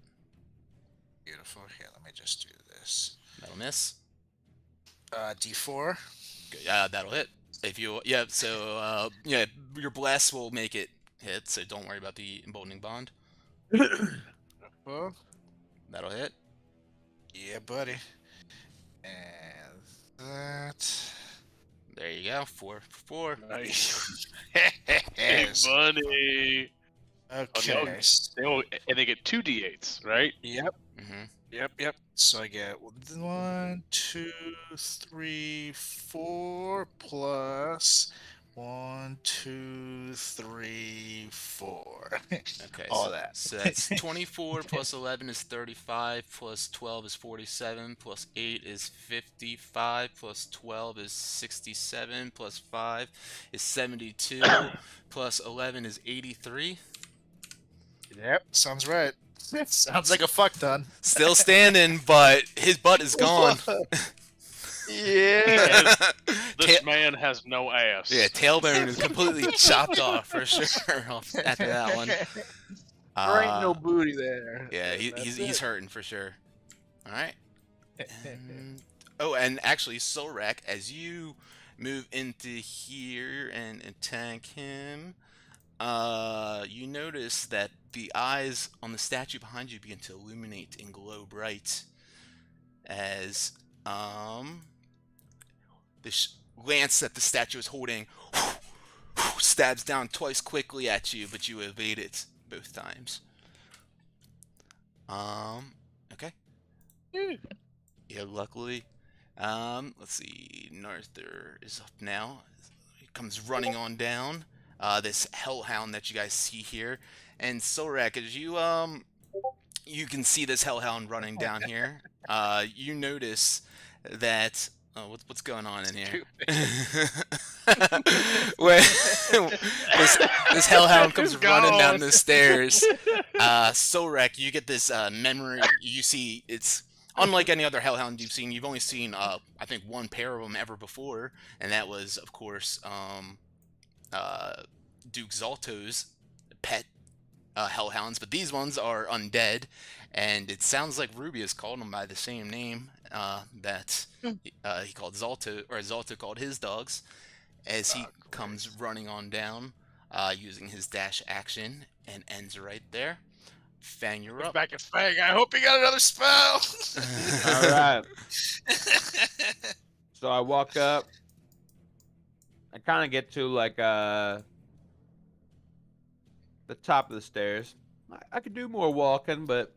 Speaker 3: Beautiful. Here, let me just do this.
Speaker 1: That'll miss.
Speaker 3: D4.
Speaker 1: Good. That'll hit. If you so your bless will make it hit, so don't worry about the emboldening bond.
Speaker 3: Well,
Speaker 1: That'll hit.
Speaker 3: yeah, buddy. And that.
Speaker 1: There you go. 4 for 4.
Speaker 4: Nice.
Speaker 3: Hey,
Speaker 4: Hey, buddy.
Speaker 3: okay.
Speaker 4: And they get 2 d8s, right?
Speaker 3: Yep.
Speaker 1: Mm-hmm.
Speaker 3: Yep. So I get 1, 2, 3, 4 plus 1, 2, 3, 4.
Speaker 1: Okay,
Speaker 3: All that.
Speaker 1: so that's 24 plus 11 is 35, plus 12 is 47, plus 8 is 55, plus 12 is 67, plus 5 is 72, plus 11 is 83.
Speaker 3: Yep, sounds right. Sounds like a fuck ton.
Speaker 1: Still standing, but his butt is gone.
Speaker 3: Yeah.
Speaker 4: This man has no ass.
Speaker 1: Yeah, tailbone is completely chopped off for sure after that one.
Speaker 3: There ain't no booty there.
Speaker 1: Yeah,
Speaker 3: That's
Speaker 1: he's
Speaker 3: it.
Speaker 1: hurting for sure. All right. And actually, Solrak, as you move into here and attack him, you notice that the eyes on the statue behind you begin to illuminate and glow bright as this lance that the statue is holding stabs down twice quickly at you, but you evade it both times. Okay. Yeah, luckily. Let's see. Narther is up now. He comes running on down. This hellhound that you guys see here, and Solrak, as you can see this hellhound running down here. You notice that. Oh, what's going on in here? When this hellhound comes running down the stairs, Solrak, you get this memory. You see, it's unlike any other hellhound you've seen. You've only seen, I think, one pair of them ever before, and that was, of course, Duke Zalto's pet hellhounds. But these ones are undead, and it sounds like Ruby has called them by the same name that he called Zalto, or Zalto called his dogs, as he comes running on down, using his dash action, and ends right there. Fang, you're up.
Speaker 3: Back at Fang. I hope he got another spell.
Speaker 2: All right. So I walk up. I kind of get to like the top of the stairs. I could do more walking, but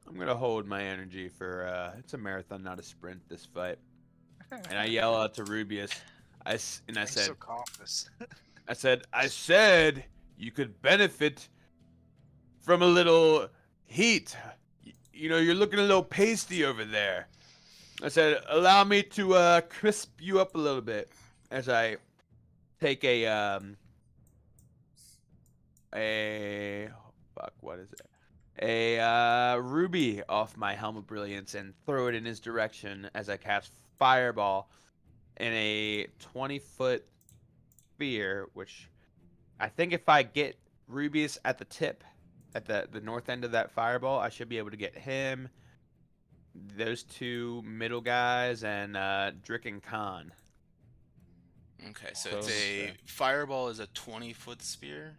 Speaker 2: I'm gonna hold my energy for it's a marathon, not a sprint. This fight. And I yell out to Rubius. I said,
Speaker 3: so confident.
Speaker 2: I said you could benefit from a little heat. You know, you're looking a little pasty over there. I said, allow me to crisp you up a little bit as I take a what is it? A ruby off my Helm of Brilliance and throw it in his direction as I cast Fireball in a 20-foot sphere, which I think if I get Rubius at the tip, at the north end of that fireball, I should be able to get him, those two middle guys, and Drick and Khan.
Speaker 1: Okay, so it's a fireball is a 20-foot sphere.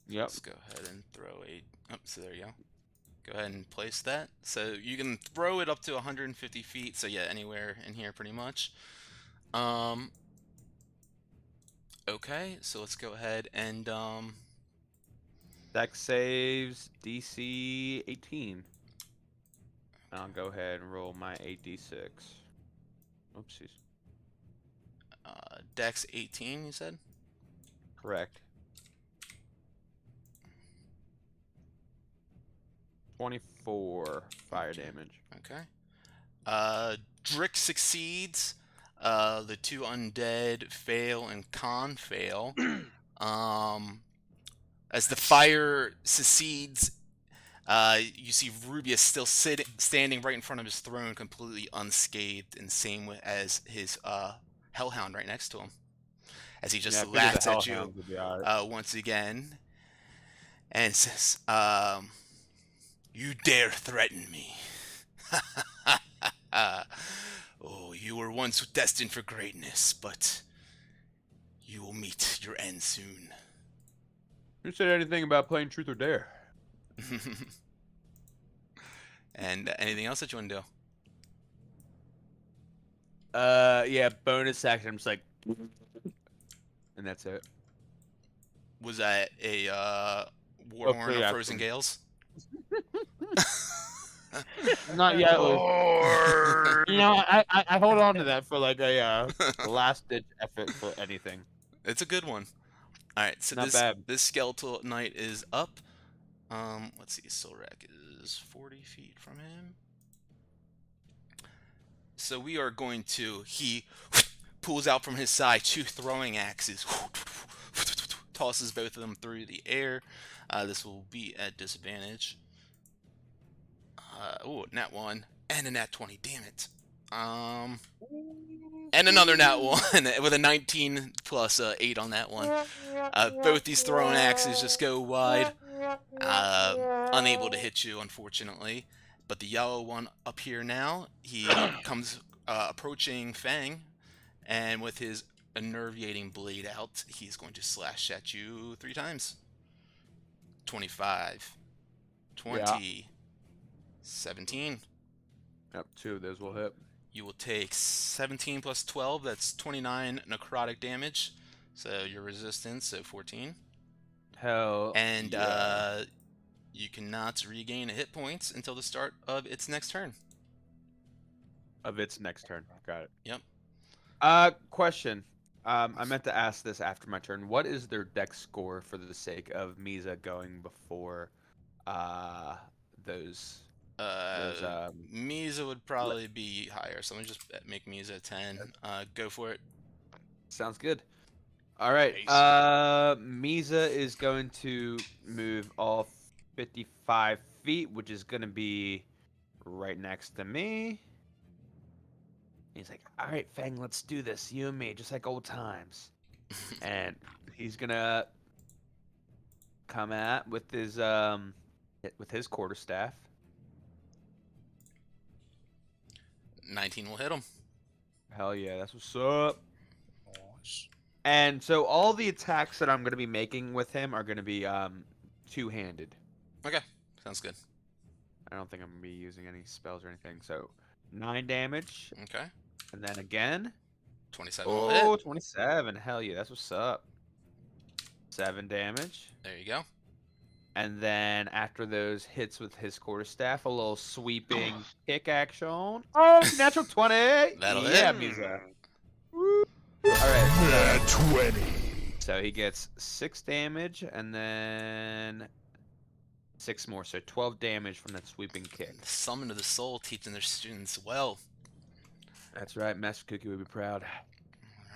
Speaker 2: Yep.
Speaker 1: Let's go ahead and throw a. Oh, so there you go. Go ahead and place that. So you can throw it up to 150 feet. So yeah, anywhere in here, pretty much. Okay, so let's go ahead and
Speaker 2: Dex saves DC 18. I'll go ahead and roll my 8d6. Oopsies.
Speaker 1: Dex 18, you said?
Speaker 2: Correct. 24 fire damage.
Speaker 1: Okay. Drick succeeds. The two undead fail and Khan fail. As the fire succeeds, you see Rubius still standing right in front of his throne, completely unscathed, and same as his hellhound right next to him, as he just laughs at you once again, and says, "You dare threaten me? Oh, you were once destined for greatness, but you will meet your end soon."
Speaker 2: Who said anything about playing Truth or Dare?
Speaker 1: And anything else that you want to do?
Speaker 2: Yeah, bonus action. I'm just like, and that's it.
Speaker 1: Was that a Warhorn of Frozen Gales?
Speaker 2: Not yet, Luke.
Speaker 3: Lord.
Speaker 2: You know, I hold on to that for like a last ditch effort for anything.
Speaker 1: It's a good one. All right, so
Speaker 2: Not bad.
Speaker 1: this skeletal knight is up. Let's see, Solrak is 40 feet from him. So we are going to. He pulls out from his side 2 throwing axes. Tosses both of them through the air. This will be at disadvantage. Oh, nat 1 and a nat 20. Damn it. And another nat 1 with a 19 plus 8 on that one. Both these thrown axes just go wide. Unable to hit you, unfortunately. But the yellow one up here now, he comes approaching Fang, and with his enervating blade out, he's going to slash at you 3 times. 25, 20, 17.
Speaker 2: Yep, 2 of those will hit.
Speaker 1: You will take 17 plus 12, that's 29 necrotic damage. So your resistance, so 14.
Speaker 2: Hell.
Speaker 1: And
Speaker 2: yeah.
Speaker 1: you cannot regain a hit points until the start of its next turn.
Speaker 2: Of its next turn. Got it.
Speaker 1: Yep.
Speaker 2: Question. I meant to ask this after my turn. What is their dex score for the sake of Misa going before those?
Speaker 1: Misa would probably be higher, so let me just make Misa 10. Go for it.
Speaker 2: Sounds good. All right.
Speaker 4: Nice.
Speaker 2: Misa is going to move all 55 feet, which is going to be right next to me. He's like, all right, Fang, let's do this. You and me, just like old times. And he's going to come at with his quarterstaff.
Speaker 1: 19 will hit him.
Speaker 2: Hell yeah, that's what's up. And so all the attacks that I'm going to be making with him are going to be two-handed.
Speaker 1: Okay, sounds good.
Speaker 2: I don't think I'm going to be using any spells or anything. So 9 damage.
Speaker 1: Okay.
Speaker 2: And then again.
Speaker 1: 27 will hit.
Speaker 2: 27. Hell yeah, that's what's up. 7 damage.
Speaker 1: There you go.
Speaker 2: And then after those hits with his quarterstaff, a little sweeping kick action. Oh, natural 20.
Speaker 1: That'll
Speaker 2: yeah,
Speaker 1: hit.
Speaker 2: Misa. Woo. All right.
Speaker 3: 20.
Speaker 2: So he gets 6 damage and then 6 more. So 12 damage from that sweeping kick.
Speaker 1: Summon of the Soul teaching their students well.
Speaker 2: That's right. Master Cookie would be proud.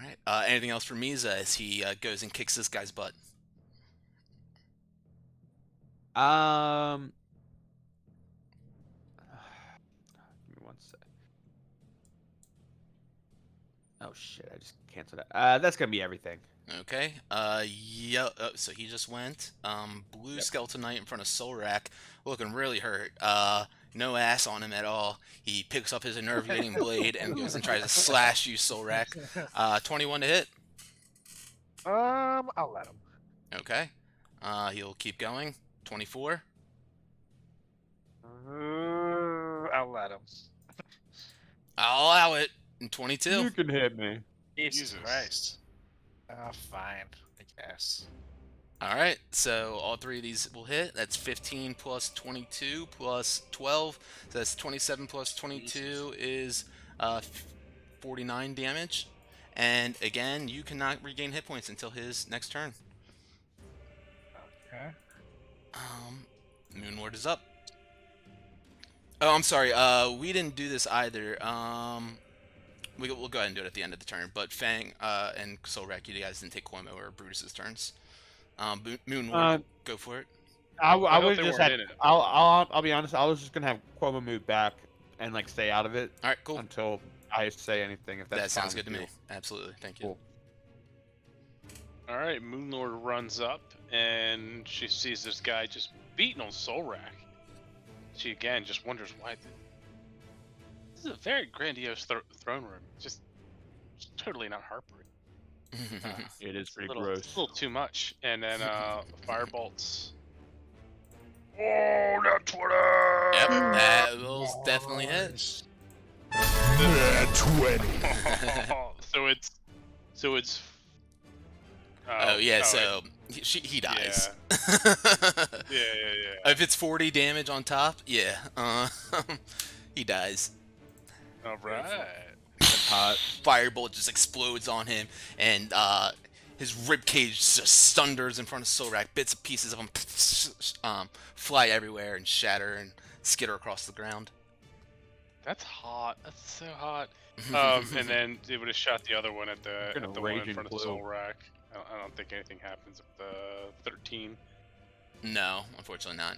Speaker 1: All right. Anything else for Misa as he goes and kicks this guy's butt?
Speaker 2: Give me one sec. Oh shit! I just canceled that. That's gonna be everything.
Speaker 1: Okay. Yeah. So he just went. Blue Skeleton Knight in front of Solrak, looking really hurt. No ass on him at all. He picks up his enervating blade and goes and tries to slash you, Solrak. 21 to hit.
Speaker 3: I'll let him.
Speaker 1: Okay. He'll keep going. 24.
Speaker 3: I'll let him.
Speaker 1: I'll allow it. And 22.
Speaker 2: You can hit me.
Speaker 3: Jesus Christ. Fine, I guess.
Speaker 1: All right, so all 3 of these will hit. That's 15 plus 22 plus 12. So that's 27 plus 22 is 49 damage. And again, you cannot regain hit points until his next turn.
Speaker 3: Okay.
Speaker 1: Moonward is up. Oh, I'm sorry. We didn't do this either. We'll go ahead and do it at the end of the turn. But Fang and Solrak, you guys didn't take Cuomo or Brutus's turns. Moonward, go for it.
Speaker 2: I
Speaker 4: thought
Speaker 2: would
Speaker 4: they
Speaker 2: just
Speaker 4: weren't
Speaker 2: have.
Speaker 4: in it.
Speaker 2: I'll be honest. I was just gonna have Cuomo move back and like stay out of it
Speaker 1: All right, cool.
Speaker 2: until I say anything. If
Speaker 1: That
Speaker 2: that's
Speaker 1: sounds
Speaker 2: fine
Speaker 1: good to
Speaker 2: with
Speaker 1: me. Absolutely. Thank you.
Speaker 2: Cool.
Speaker 4: All right, Moonlord runs up and she sees this guy just beating on Solrak. She again just wonders why. This is a very grandiose throne room. Just totally not Harper.
Speaker 2: you. It is pretty
Speaker 4: It's a
Speaker 2: gross.
Speaker 4: little too much. And then firebolts. Oh, not 20!
Speaker 1: Yep, that will definitely hit.
Speaker 3: 20.
Speaker 4: So it's.
Speaker 1: Oh yeah, so He dies.
Speaker 4: Yeah, yeah.
Speaker 1: If it's 40 damage on top, yeah, he dies.
Speaker 4: All right.
Speaker 2: Hot.
Speaker 1: Firebolt just explodes on him, and his rib cage just thunders in front of Solrak. Bits and pieces of him fly everywhere and shatter and skitter across the ground.
Speaker 4: That's hot. That's so hot. And then it would have shot the other one at the
Speaker 2: Gonna
Speaker 4: one in
Speaker 2: rage
Speaker 4: front of
Speaker 2: and
Speaker 4: the
Speaker 2: blue.
Speaker 4: soul rack. I don't think anything happens with the 13.
Speaker 1: No, unfortunately not.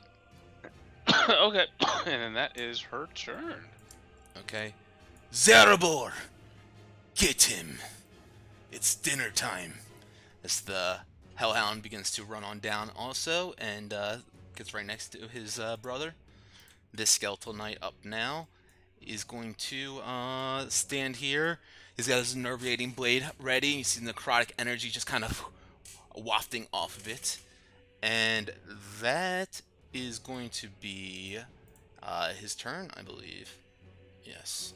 Speaker 4: Okay, and then that is her turn.
Speaker 1: Okay. Zarabor! Get him! It's dinner time. As the Hellhound begins to run on down also, and gets right next to his brother. This Skeletal Knight up now is going to stand here. He's got his Nervating Blade ready. You see the necrotic energy just kind of wafting off of it. And that is going to be his turn, I believe. Yes.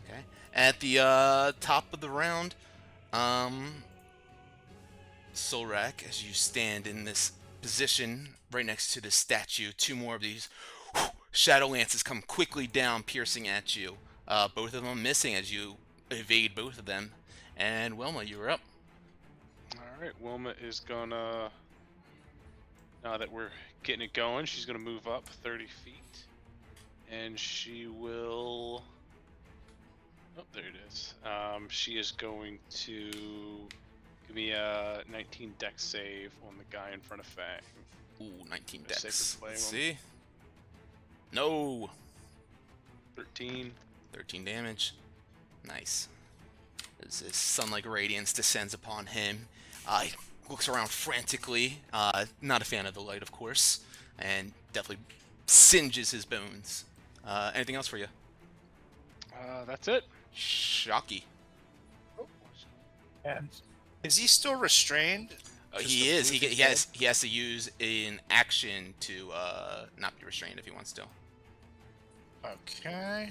Speaker 1: Okay. At the top of the round, Solrak, as you stand in this position right next to the statue, two more of these shadow lances come quickly down, piercing at you. Both of them missing as you evade both of them. And Wilma, you're up.
Speaker 4: All right, Wilma is gonna. Now that we're getting it going, she's gonna move up 30 feet, and she will. Oh, there it is. She is going to give me a 19 dex save on the guy in front of Fang.
Speaker 1: Ooh, 19
Speaker 4: Just
Speaker 1: dex.
Speaker 4: save for
Speaker 1: Let's
Speaker 4: playing
Speaker 1: see. No.
Speaker 4: 13.
Speaker 1: 13 damage. Nice. As his sun-like radiance descends upon him, he looks around frantically. Not a fan of the light, of course, and definitely singes his bones. Anything else for you?
Speaker 4: That's it.
Speaker 1: Shocky.
Speaker 3: And is he still restrained? Just
Speaker 1: He
Speaker 3: to
Speaker 1: is.
Speaker 3: prove
Speaker 1: He
Speaker 3: he's
Speaker 1: has to use an action to not be restrained if he wants to.
Speaker 3: dead? Okay.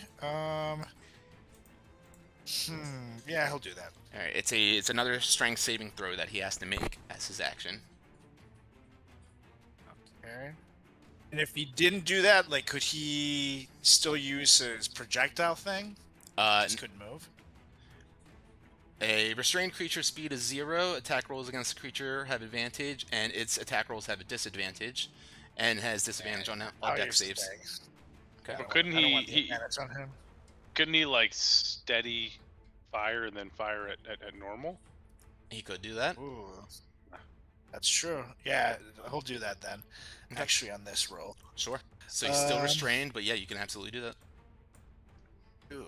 Speaker 3: Yeah, he'll do that.
Speaker 1: All right. It's another strength saving throw that he has to make as his action.
Speaker 3: Okay. And if he didn't do that, like, could he still use his projectile thing? Just couldn't move.
Speaker 1: A restrained creature's speed is 0. Attack rolls against the creature have advantage, and its attack rolls have a disadvantage, and has disadvantage on all dex saves. Okay.
Speaker 4: Well, couldn't
Speaker 3: I don't
Speaker 4: he?
Speaker 3: want the advantage on him.
Speaker 4: Couldn't he like steady fire and then fire at normal?
Speaker 1: He could do that.
Speaker 3: Ooh, that's true. Yeah, he'll do that then.
Speaker 1: Okay.
Speaker 3: Actually, on this roll.
Speaker 1: Sure. So he's still restrained, but yeah, you can absolutely do that.
Speaker 3: Ooh.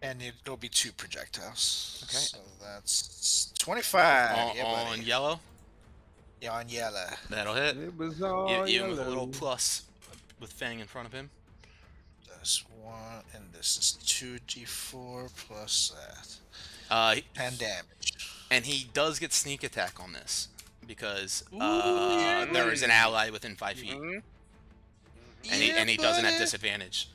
Speaker 3: And it'll be 2 projectiles.
Speaker 1: Okay.
Speaker 3: So that's 25.
Speaker 1: On,
Speaker 3: yeah,
Speaker 1: on
Speaker 3: buddy.
Speaker 1: yellow,
Speaker 3: Yeah, on yellow.
Speaker 1: that'll hit.
Speaker 2: It was all
Speaker 1: Even with a
Speaker 2: yellow.
Speaker 1: little plus with Fang in front of him.
Speaker 3: That's 1, and this is 2d4 plus that. 10 damage.
Speaker 1: And he does get sneak attack on this because
Speaker 3: yeah,
Speaker 1: there is an
Speaker 3: buddy.
Speaker 1: ally within 5 feet, and he doesn't have disadvantage.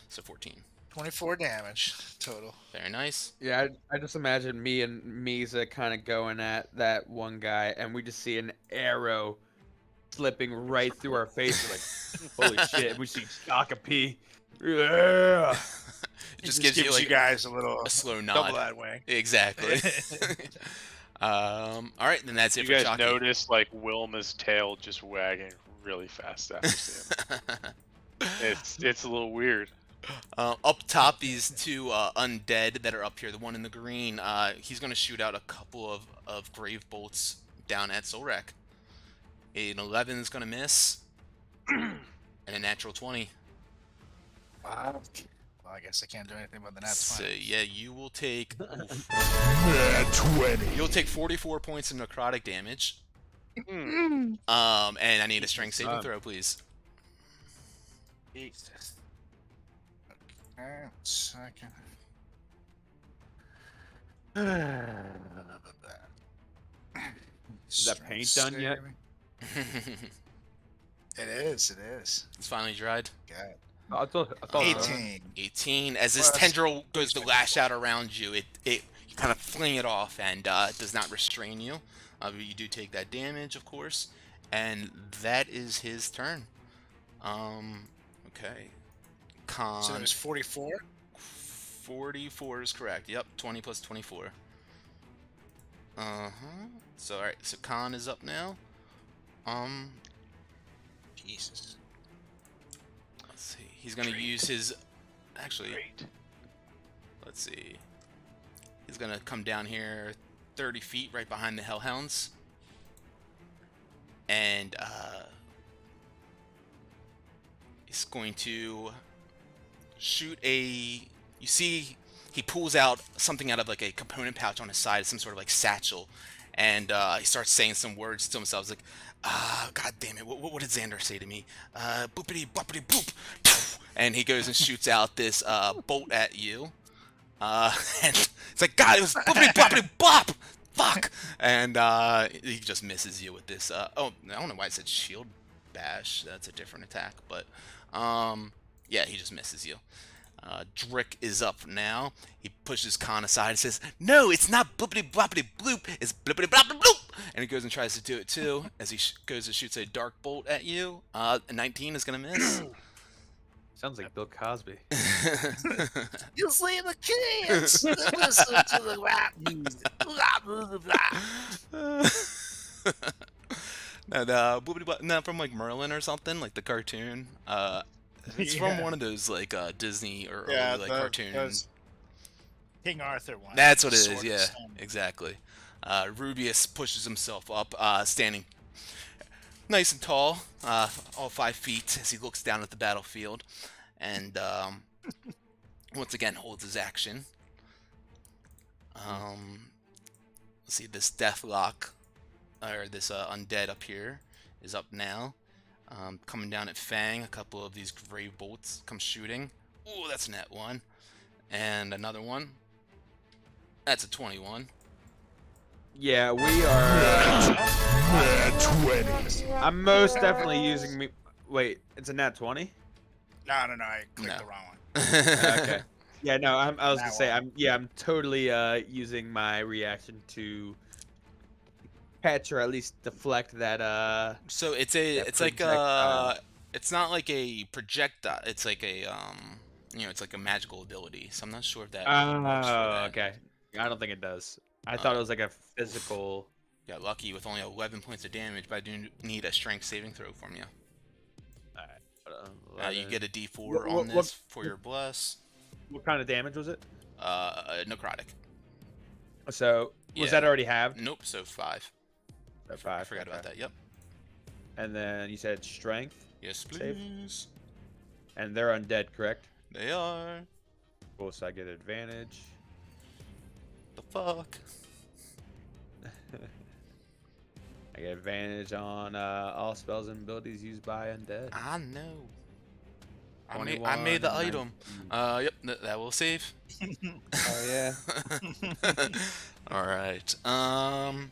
Speaker 1: So 14.
Speaker 3: 24 damage total.
Speaker 1: Very nice.
Speaker 2: Yeah, I just imagine me and Misa kind of going at that one guy, and we just see an arrow slipping right through our face. We're like, holy shit! We see Shaka-P. Yeah.
Speaker 1: It just
Speaker 3: It
Speaker 1: gives you like
Speaker 3: guys a little
Speaker 1: a slow
Speaker 3: double
Speaker 1: nod.
Speaker 3: that way.
Speaker 1: Exactly. All right, then that's it
Speaker 4: You
Speaker 1: for
Speaker 4: guys
Speaker 1: Chalky.
Speaker 4: notice like Wilma's tail just wagging really fast after seeing him. It's a little weird.
Speaker 1: Up top, these two undead that are up here, the one in the green, he's going to shoot out a couple of grave bolts down at Solrak. An 11 is going to miss, and a natural 20.
Speaker 3: Wow. Well, I guess I can't do anything but the nat
Speaker 1: So
Speaker 3: 20.
Speaker 1: yeah, you will take
Speaker 5: Nat 20.
Speaker 1: you'll take 44 points of necrotic damage.
Speaker 4: Hmm.
Speaker 1: And I need a strength saving throw, please.
Speaker 3: Jesus. Okay, second.
Speaker 2: Is that paint done yet?
Speaker 3: It is. It is.
Speaker 1: It's finally dried.
Speaker 3: God.
Speaker 2: I thought
Speaker 3: 18.
Speaker 1: 18. As this
Speaker 3: Plus-
Speaker 1: tendril goes to lash out around you, you kind of fling it off and does not restrain you. But you do take that damage, of course, and that is his turn. Okay.
Speaker 3: So that
Speaker 1: Con
Speaker 3: was 44.
Speaker 1: 44 is correct. Yep, 20 plus 24. Uh-huh. So all right, so Khan is up now.
Speaker 3: Jesus.
Speaker 1: Let's see. He's gonna use his. Actually,
Speaker 4: Great.
Speaker 1: let's see. He's gonna come down here 30 feet right behind the Hellhounds. And he's going to shoot a. You see, he pulls out something out of like a component pouch on his side, some sort of like satchel, and he starts saying some words to himself. He's like, God damn it, what did Xander say to me? Boopity boppity boop. And he goes and shoots out this bolt at you. And it's like, God, it was boopity boppity bop! Fuck! And he just misses you with this. Oh, I don't know why I said shield bash. That's a different attack, but yeah, he just misses you. Drick is up now. He pushes Khan aside and says, "No, it's not boopity boppity bloop. It's blippity bloppity bloop." And he goes and tries to do it too as he goes and shoots a dark bolt at you. A 19 is gonna miss.
Speaker 2: Sounds like Bill Cosby.
Speaker 3: You see the kids listen to the rap music. Blah, blah, blah.
Speaker 1: No, the no, from like Merlin or something, like the cartoon. It's from one of those like Disney or early like cartoons.
Speaker 6: those King Arthur one.
Speaker 1: That's what it is.
Speaker 6: Sword and
Speaker 1: Yeah,
Speaker 6: Stone.
Speaker 1: exactly. Rubius pushes himself up, standing nice and tall, all 5 feet, as he looks down at the battlefield, and once again holds his action. Let's see, this Deathlock, or this Undead up here, is up now. Coming down at Fang, a couple of these gray bolts come shooting. Ooh, that's a net 1. And another one. That's a 21.
Speaker 2: Yeah, we are.
Speaker 5: Nat 20.
Speaker 2: I'm most definitely using me. Wait, it's a nat 20.
Speaker 6: No, I clicked
Speaker 1: No.
Speaker 6: the wrong one.
Speaker 2: Okay. Yeah, no, I was gonna
Speaker 6: That
Speaker 2: say
Speaker 6: one.
Speaker 2: I'm totally using my reaction to catch or at least deflect that
Speaker 1: So it's
Speaker 2: that
Speaker 1: it's like
Speaker 2: projectile.
Speaker 1: it's not like a projectile. It's like a it's like a magical ability. So I'm not sure if that works for
Speaker 2: Oh,
Speaker 1: that.
Speaker 2: okay. I don't think it does. I thought it
Speaker 1: Uh,
Speaker 2: was like a physical.
Speaker 1: Got lucky with only 11 points of damage, but I do need a strength saving throw from you. You get a D4
Speaker 2: What-
Speaker 1: on
Speaker 2: what-
Speaker 1: this
Speaker 2: what-
Speaker 1: for your bless.
Speaker 2: What kind of damage was it?
Speaker 1: Necrotic.
Speaker 2: So was
Speaker 1: Yeah.
Speaker 2: that already halved?
Speaker 1: Nope. So 5. I
Speaker 2: Five.
Speaker 1: forgot about
Speaker 2: okay.
Speaker 1: that. Yep.
Speaker 2: And then you said strength,
Speaker 1: Yes,
Speaker 2: Save.
Speaker 1: please.
Speaker 2: and they're undead, correct?
Speaker 1: They are.
Speaker 2: Cool. So I get advantage.
Speaker 1: The fuck.
Speaker 2: I get advantage on all spells and abilities used by undead.
Speaker 1: I know. I made the
Speaker 2: 21,
Speaker 1: item.
Speaker 2: 19.
Speaker 1: Yep. That will save.
Speaker 2: Oh yeah.
Speaker 1: All right. And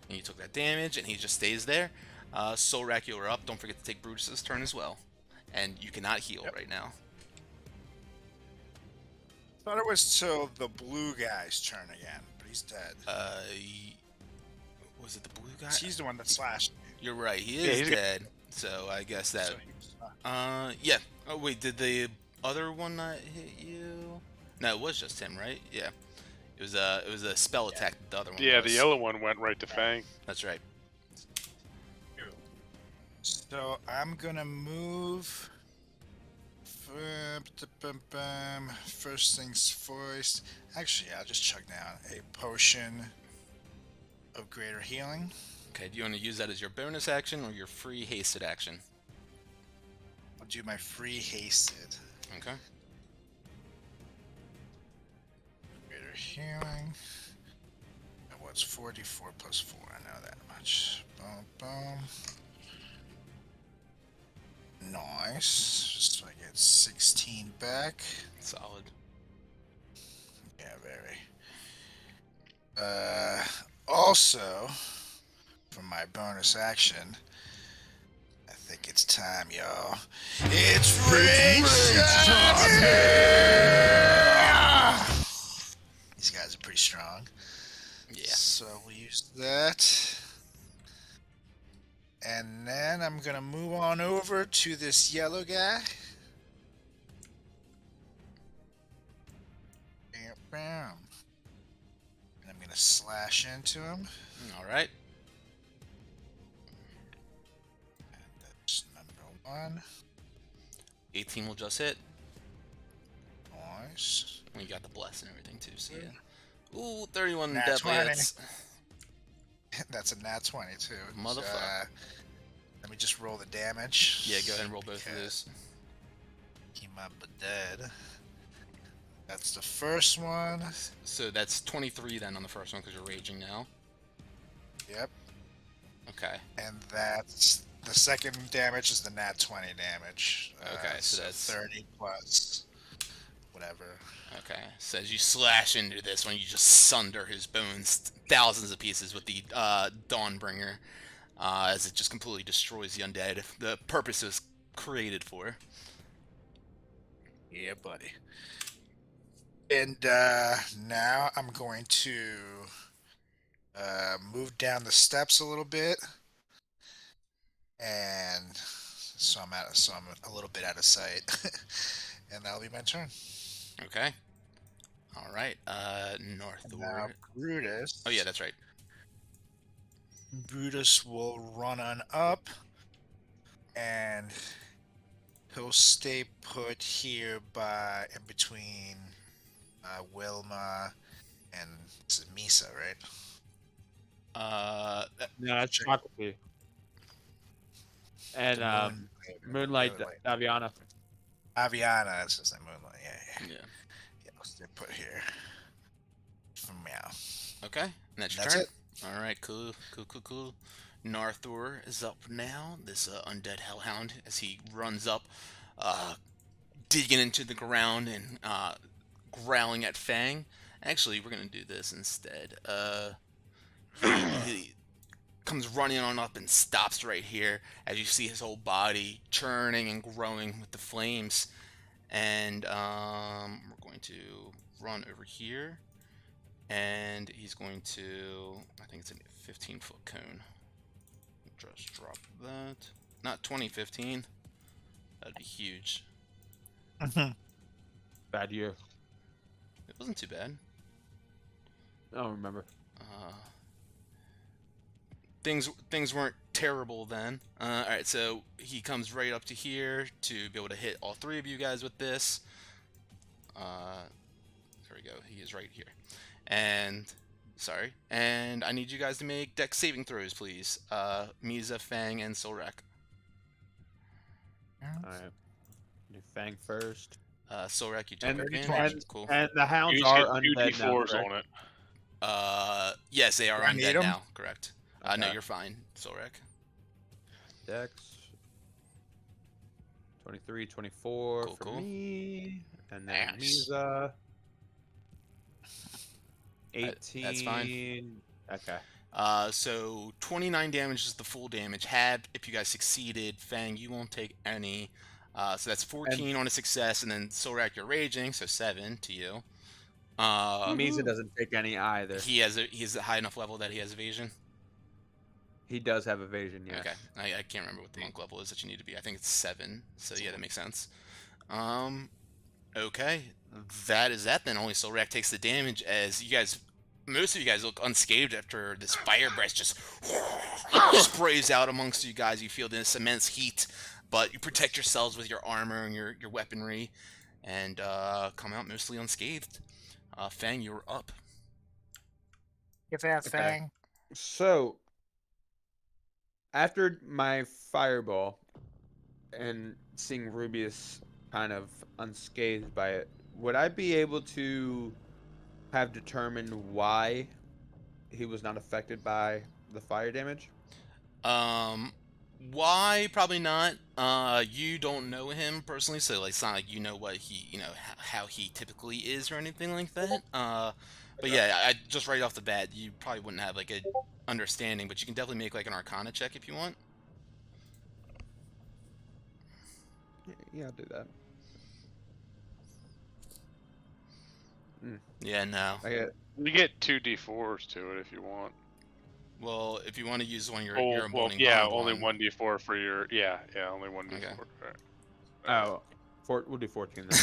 Speaker 1: you took that damage, and he just stays there. Solrak, you're up. Don't forget to take Brutus's turn as well, and you cannot heal right now.
Speaker 3: Thought it was till the blue guy's turn again, but he's dead.
Speaker 1: Was it the blue guy?
Speaker 3: He's the one that slashed me.
Speaker 1: You're right. He
Speaker 4: Yeah,
Speaker 1: is
Speaker 4: he's
Speaker 1: dead. So I guess that.
Speaker 3: So he was,
Speaker 1: Yeah. Oh wait, did the other one not hit you? No, it was just him, right? Yeah. It was a spell attack. That the other one.
Speaker 4: Yeah,
Speaker 1: was.
Speaker 4: the yellow one went right to Fang.
Speaker 1: That's right.
Speaker 3: So I'm gonna move. First things first. Actually, I'll just chuck down a potion of greater healing.
Speaker 1: Okay. Do you want to use that as your bonus action or your free hasted action?
Speaker 3: I'll do my free hasted.
Speaker 1: Okay.
Speaker 3: Greater healing. And what's 44 plus 4? I know that much. Boom, boom. Nice. Just so I get 16 back.
Speaker 1: Solid.
Speaker 3: Yeah, very. Also, for my bonus action, I think it's time, y'all. It's rage time! Yeah! These guys are pretty strong.
Speaker 1: Yeah.
Speaker 3: So we'll use that. And then I'm gonna move on over to this yellow guy. Bam, bam. And I'm gonna slash into him.
Speaker 1: All right.
Speaker 3: And that's number 1.
Speaker 1: 18 will just hit.
Speaker 3: Nice.
Speaker 1: We got the bless and everything too. So yeah. Ooh, 31
Speaker 3: Nat
Speaker 1: definitely
Speaker 3: 20.
Speaker 1: hits.
Speaker 3: That's a nat 20 too.
Speaker 1: Motherfucker.
Speaker 3: Let me just roll the damage.
Speaker 1: Yeah, go ahead and roll both of those.
Speaker 3: Keep my dead. That's the first one.
Speaker 1: So that's 23 then on the first one because you're raging now.
Speaker 3: Yep.
Speaker 1: Okay.
Speaker 3: And that's the second damage is the nat 20 damage.
Speaker 1: Okay, so that's
Speaker 3: 30 plus whatever.
Speaker 1: Okay, so as you slash into this one, you just sunder his bones thousands of pieces with the Dawnbringer, as it just completely destroys the undead. The purpose it was created for.
Speaker 3: Yeah, buddy. And now I'm going to move down the steps a little bit, and so I'm a little bit out of sight, and that'll be my turn.
Speaker 1: Okay. All right.
Speaker 3: And now
Speaker 1: Northward.
Speaker 3: Brutus.
Speaker 1: Oh yeah, that's right.
Speaker 3: Brutus will run on up, and he'll stay put here in between Wilma and this is Misa, right?
Speaker 2: No, it's Shakopee. And
Speaker 3: The
Speaker 2: Moonlight Daviana.
Speaker 3: Aviana, it's just like Moonlight. Yeah.
Speaker 1: Yeah.
Speaker 3: Yeah, I'll stay put here. For meow.
Speaker 1: Okay. And that's your
Speaker 3: That's
Speaker 1: turn.
Speaker 3: it.
Speaker 1: All right. Cool. Narthor is up now. This undead hellhound, as he runs up, digging into the ground and growling at Fang. Actually, we're gonna do this instead. He comes running on up and stops right here as you see his whole body churning and growing with the flames. And we're going to run over here, and he's going to, I think it's a 15-foot cone. Just drop that. Not 2015. That'd be huge.
Speaker 2: Bad year.
Speaker 1: It wasn't too bad.
Speaker 2: I don't remember.
Speaker 1: Things weren't terrible then. All right, so he comes right up to here to be able to hit all three of you guys with this. There we go. He is right here. And I need you guys to make dex saving throws, please. Misa, Fang, and Solrak.
Speaker 2: Alright. Do Fang first.
Speaker 1: Solrak, you took
Speaker 2: And,
Speaker 1: advantage. Cool.
Speaker 2: and the hounds
Speaker 4: You
Speaker 2: are
Speaker 4: get
Speaker 2: undead now,
Speaker 4: 2d4s
Speaker 2: correct?
Speaker 4: on it.
Speaker 1: Yes, they are
Speaker 3: Do I need
Speaker 1: undead
Speaker 3: 'em?
Speaker 1: now. Correct. No,
Speaker 2: Okay.
Speaker 1: you're fine, Solrak.
Speaker 2: Dex. 23, 24
Speaker 1: Cool,
Speaker 2: for
Speaker 1: cool.
Speaker 2: me. And then
Speaker 1: Nice.
Speaker 2: Misa. 18.
Speaker 1: That's fine.
Speaker 2: Okay.
Speaker 1: So 29 damage is the full damage. If you guys succeeded, Fang, you won't take any. So that's 14 on a success, and then Solrak, you're raging, so 7 to you.
Speaker 2: Misa doesn't take any either.
Speaker 1: He's a high enough level that he has evasion.
Speaker 2: He does have evasion, yeah.
Speaker 1: Okay, I can't remember what the monk level is that you need to be. I think it's 7. So yeah, that makes sense. Okay, that is that then. Only Solrak takes the damage as most of you guys look unscathed after this fire breath just sprays out amongst you guys. You feel this immense heat, but you protect yourselves with your armor and your weaponry, and come out mostly unscathed. Fang, you're up.
Speaker 6: Get that
Speaker 2: Okay.
Speaker 6: Fang.
Speaker 2: So, after my fireball and seeing Rubius kind of unscathed by it, would I be able to have determined why he was not affected by the fire damage?
Speaker 1: Why? Probably not. You don't know him personally, so like, it's not like you know what how he typically is or anything like that. But yeah, just right off the bat, you probably wouldn't have like a understanding, but you can definitely make like an Arcana check if you want.
Speaker 2: Yeah, I'll do that.
Speaker 1: Yeah, no.
Speaker 2: I get
Speaker 4: You get 2d4s to it if you want.
Speaker 1: Well, if you want to use one of your
Speaker 4: Oh, well,
Speaker 1: emboldening
Speaker 4: yeah,
Speaker 1: bond
Speaker 4: only
Speaker 1: one.
Speaker 4: 1d4 for your, yeah, only 1d4.
Speaker 1: Okay.
Speaker 4: Alright.
Speaker 2: Oh, we'll do 14 then.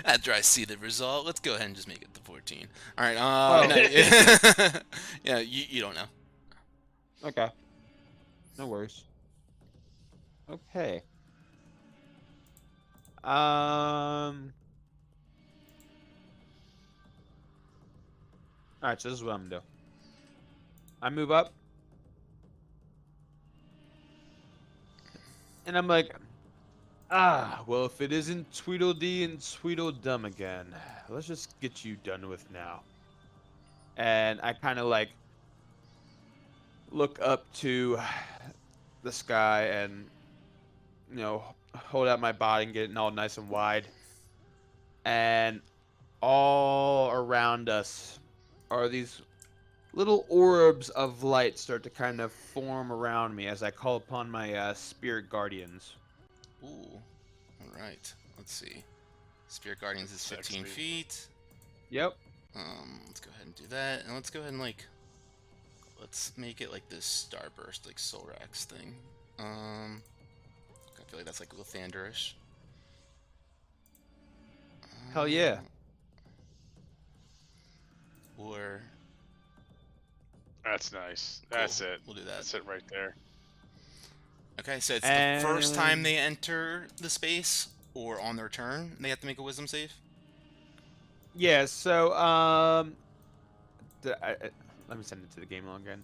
Speaker 1: After I see the result, let's go ahead and just make it the 14. All right.
Speaker 2: Oh.
Speaker 1: No, yeah, yeah, you don't know.
Speaker 2: Okay. No worries. Okay. Alright, so this is what I'm gonna do. I move up. And I'm like, well, if it isn't Tweedledee and Tweedledum again, let's just get you done with now. And I kind of like look up to the sky and, hold out my body and get it all nice and wide. And all around us are these little orbs of light start to kind of form around me as I call upon my spirit guardians.
Speaker 1: Ooh. All right. Let's see. Spirit Guardians is 15
Speaker 4: Sexy.
Speaker 1: feet.
Speaker 2: Yep.
Speaker 1: Let's go ahead and do that, and let's go ahead and let's make it like this starburst, like Solrax thing. I feel like that's like Lathanderish.
Speaker 2: Hell yeah.
Speaker 1: Or
Speaker 4: That's nice. That's
Speaker 1: cool,
Speaker 4: it.
Speaker 1: we'll do that.
Speaker 4: That's it right there.
Speaker 1: Okay, so it's the first time they enter the space, or on their turn, they have to make a Wisdom save.
Speaker 2: Yeah, so let me send it to the game log again.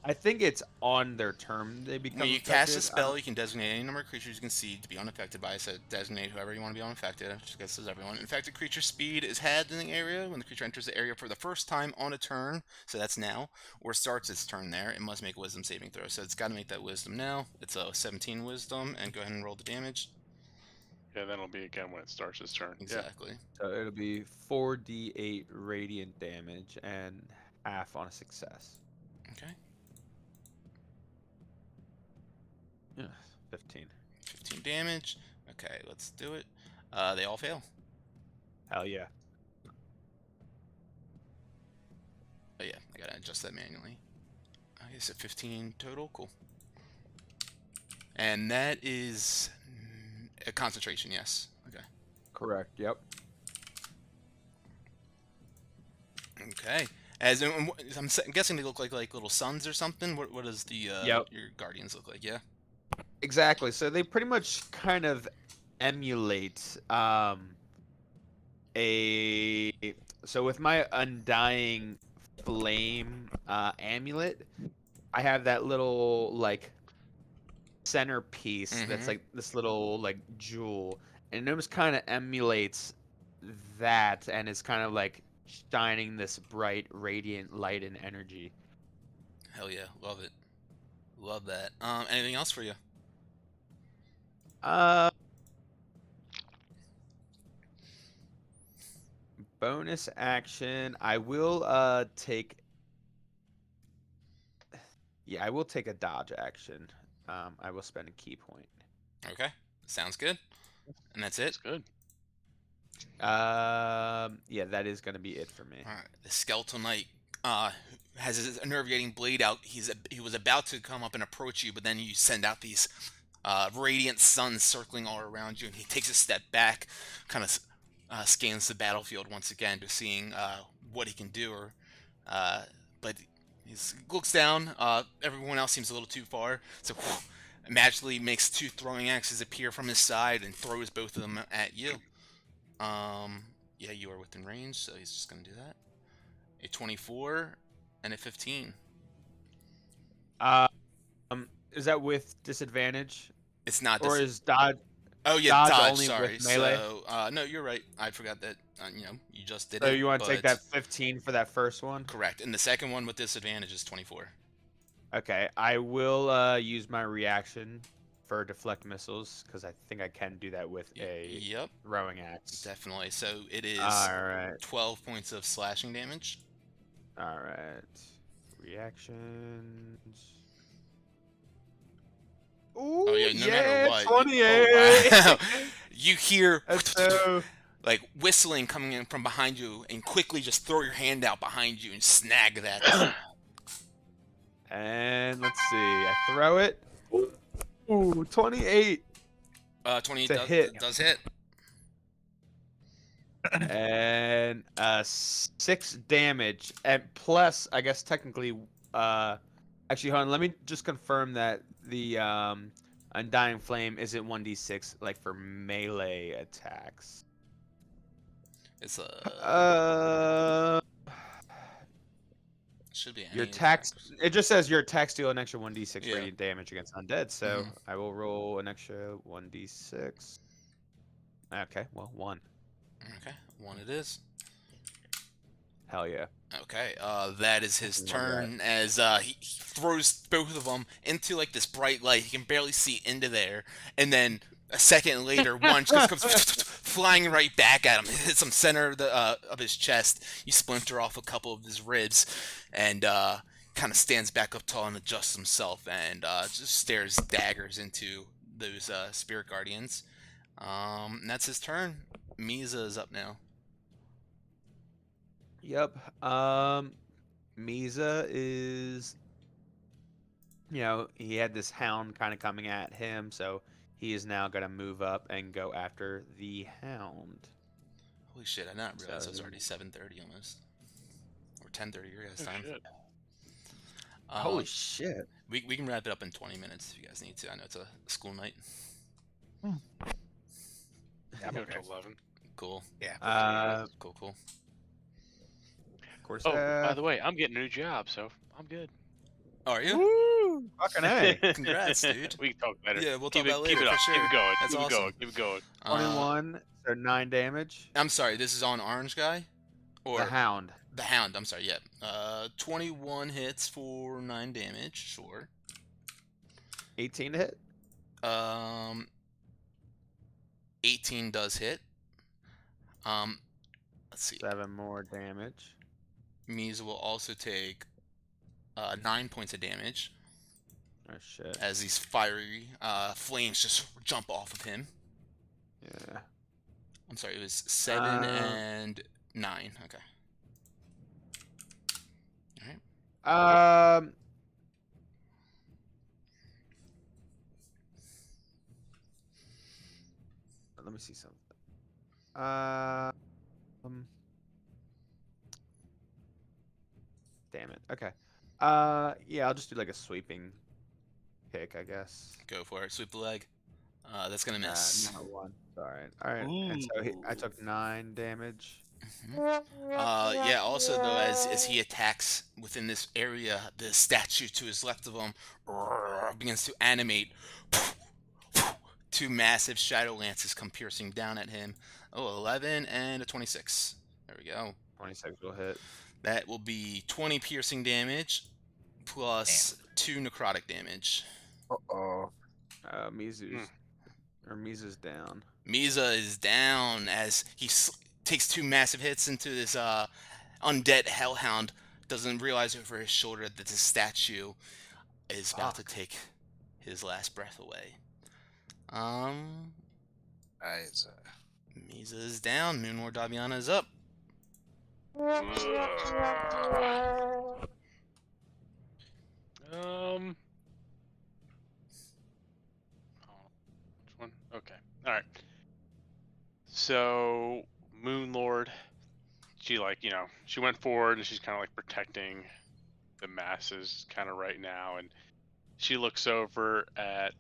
Speaker 2: I think it's on their turn they become
Speaker 1: When you
Speaker 2: affected.
Speaker 1: cast a spell, you can designate any number of creatures you can see to be unaffected by. So designate whoever you want to be unaffected. Which I guess is everyone. Infected creature speed is had in the area when the creature enters the area for the first time on a turn. So that's now, or starts its turn there. It must make a Wisdom saving throw. So it's got to make that Wisdom now. It's a 17 Wisdom, and go ahead and roll the damage.
Speaker 4: Yeah, then it'll be again when it starts its turn.
Speaker 1: Exactly.
Speaker 2: So it'll be 4d8 radiant damage and half on a success.
Speaker 1: Okay.
Speaker 2: Yeah, 15.
Speaker 1: 15 damage. Okay, let's do it. They all fail.
Speaker 2: Hell yeah.
Speaker 1: Oh yeah, I gotta adjust that manually. I guess at 15 total. Cool. And that is a concentration. Yes. Okay.
Speaker 2: Correct. Yep.
Speaker 1: Okay. I'm guessing they look like little suns or something. What does the
Speaker 2: Yep.
Speaker 1: your guardians look like? Yeah.
Speaker 2: Exactly. So they pretty much kind of emulate a so with my undying flame amulet, I have that little like centerpiece that's
Speaker 1: Mhm.
Speaker 2: like this little like jewel, and it almost kind of emulates that, and it's kind of like shining this bright, radiant light and energy.
Speaker 1: Hell yeah, love it. Love that. Anything else for you?
Speaker 2: Bonus action. I will take. Yeah, I will take a dodge action. I will spend a key point.
Speaker 1: Okay. Sounds good. And that's it.
Speaker 4: It's good.
Speaker 2: Yeah, that is gonna be it for me.
Speaker 1: All right. The Skeletal Knight has his enervating blade out. He was about to come up and approach you, but then you send out these radiant suns circling all around you, and he takes a step back, kind of scans the battlefield once again to seeing what he can do. But he looks down. Everyone else seems a little too far, so magically makes two throwing axes appear from his side and throws both of them at you. Yeah, you are within range, so he's just gonna do that. A 24 and a 15.
Speaker 2: Is that with disadvantage,
Speaker 1: It's not
Speaker 2: or
Speaker 1: this.
Speaker 2: is dodge?
Speaker 1: Oh yeah,
Speaker 2: dodge
Speaker 1: dodge.
Speaker 2: only
Speaker 1: Sorry.
Speaker 2: with melee?
Speaker 1: So no, you're right. I forgot that. You just did
Speaker 2: So
Speaker 1: it.
Speaker 2: you want to take
Speaker 1: but-
Speaker 2: that 15 for that first one?
Speaker 1: Correct. And the second one with disadvantage is 24.
Speaker 2: Okay, I will use my reaction for deflect missiles because I think I can do that with a
Speaker 1: Yep,
Speaker 2: throwing axe.
Speaker 1: definitely. So it is
Speaker 2: All right,
Speaker 1: 12 points of slashing damage.
Speaker 2: all right. Reactions. Ooh,
Speaker 1: Oh yeah, no matter what.
Speaker 2: 28.
Speaker 1: Oh, wow. You hear
Speaker 2: That's so.
Speaker 1: like whistling coming in from behind you, and quickly just throw your hand out behind you and snag that
Speaker 2: And let's see. I throw it. Ooh, 28.
Speaker 1: 20
Speaker 2: It's a hit.
Speaker 1: does hit.
Speaker 2: And 6 damage. And plus, I guess technically, actually, hold on. Let me just confirm that the Undying Flame isn't 1d6 like for melee attacks.
Speaker 1: It's should be any
Speaker 2: Your tax.
Speaker 1: attacks.
Speaker 2: It just says your attacks deal an extra 1d6
Speaker 1: Yeah.
Speaker 2: radiant damage against undead. So
Speaker 1: Mhm.
Speaker 2: I will roll an extra 1d6. Okay, well, 1.
Speaker 1: Okay, 1 it is.
Speaker 2: Hell yeah.
Speaker 1: Okay, that is his
Speaker 2: Love
Speaker 1: turn as he throws both of them into like this bright light. He can barely see into there, and then a second later, one just comes flying right back at him. It hits him center of his chest. You splinter off a couple of his ribs, and kind of stands back up tall and adjusts himself, and just stares daggers into those spirit guardians. And that's his turn. Misa is up now.
Speaker 2: Yep. Misa is, he had this hound kind of coming at him, so he is now going to move up and go after the hound.
Speaker 1: Holy shit! I did not realize it was
Speaker 2: So-
Speaker 1: already 7:30 almost, or 10:30 your guys'
Speaker 4: Oh,
Speaker 1: time.
Speaker 4: shit.
Speaker 2: Holy shit.
Speaker 1: We can wrap it up in 20 minutes if you guys need to. I know it's a school night.
Speaker 3: Yeah, I'm
Speaker 4: Go
Speaker 3: okay.
Speaker 4: to 11.
Speaker 1: Cool.
Speaker 3: Yeah.
Speaker 1: Cool.
Speaker 2: Of course.
Speaker 4: Oh, by the way, I'm getting a new job, so I'm good.
Speaker 1: Oh, are you?
Speaker 2: Woo! Fucking A.
Speaker 1: Congrats, dude.
Speaker 4: We can talk later.
Speaker 1: Yeah, we'll
Speaker 4: keep
Speaker 1: talk
Speaker 4: it,
Speaker 1: about
Speaker 4: keep
Speaker 1: later,
Speaker 4: it up.
Speaker 1: for
Speaker 4: Keep
Speaker 1: sure.
Speaker 4: it going.
Speaker 1: That's
Speaker 4: keep
Speaker 1: awesome.
Speaker 4: it going. Keep it going.
Speaker 2: 21, so 9 damage.
Speaker 1: I'm sorry. This is on orange guy, or
Speaker 2: The hound.
Speaker 1: the hound. I'm sorry. Yeah. 21 hits for 9 damage. Sure.
Speaker 2: 18 to hit.
Speaker 1: 18 does hit. Let's see.
Speaker 2: 7 more damage.
Speaker 1: Misa will also take 9 points of damage
Speaker 2: Oh shit.
Speaker 1: as these fiery flames just jump off of him.
Speaker 2: Yeah.
Speaker 1: I'm sorry, it was 7 and 9. Okay. Alright.
Speaker 2: Let me see something. Damn it. Okay. Yeah, I'll just do like a sweeping kick, I guess.
Speaker 1: Go for it. Sweep the leg. That's gonna miss.
Speaker 2: Not 1. Alright. Alright. And so I took 9 damage.
Speaker 1: Yeah, also though, as he attacks within this area, the statue to his left of him begins to animate. 2 massive shadow lances come piercing down at him. Oh, 11 and a 26. There we go.
Speaker 2: 26 will hit.
Speaker 1: That will be 20 piercing damage plus 2 necrotic damage.
Speaker 3: Uh-oh.
Speaker 2: Mizu's down.
Speaker 1: Misa is down as he takes 2 massive hits into this undead hellhound. Doesn't realize over his shoulder that this statue is about to take his last breath away. Misa is down. Moonlord Daviana is up.
Speaker 4: Which one? Okay. All right. So Moonlord, she she went forward and she's kind of like protecting the masses kind of right now, and she looks over at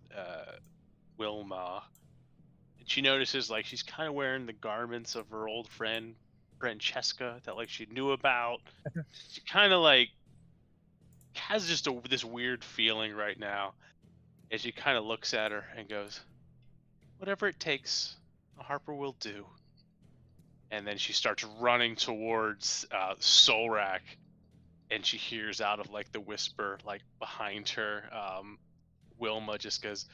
Speaker 4: Wilma, and she notices like she's kind of wearing the garments of her old friend Francesca that like she knew about. She kind of like has just this weird feeling right now as she kind of looks at her and goes, "Whatever it takes, Harper will do." And then she starts running towards Solrak, and she hears out of like the whisper like behind her, Wilma just goes,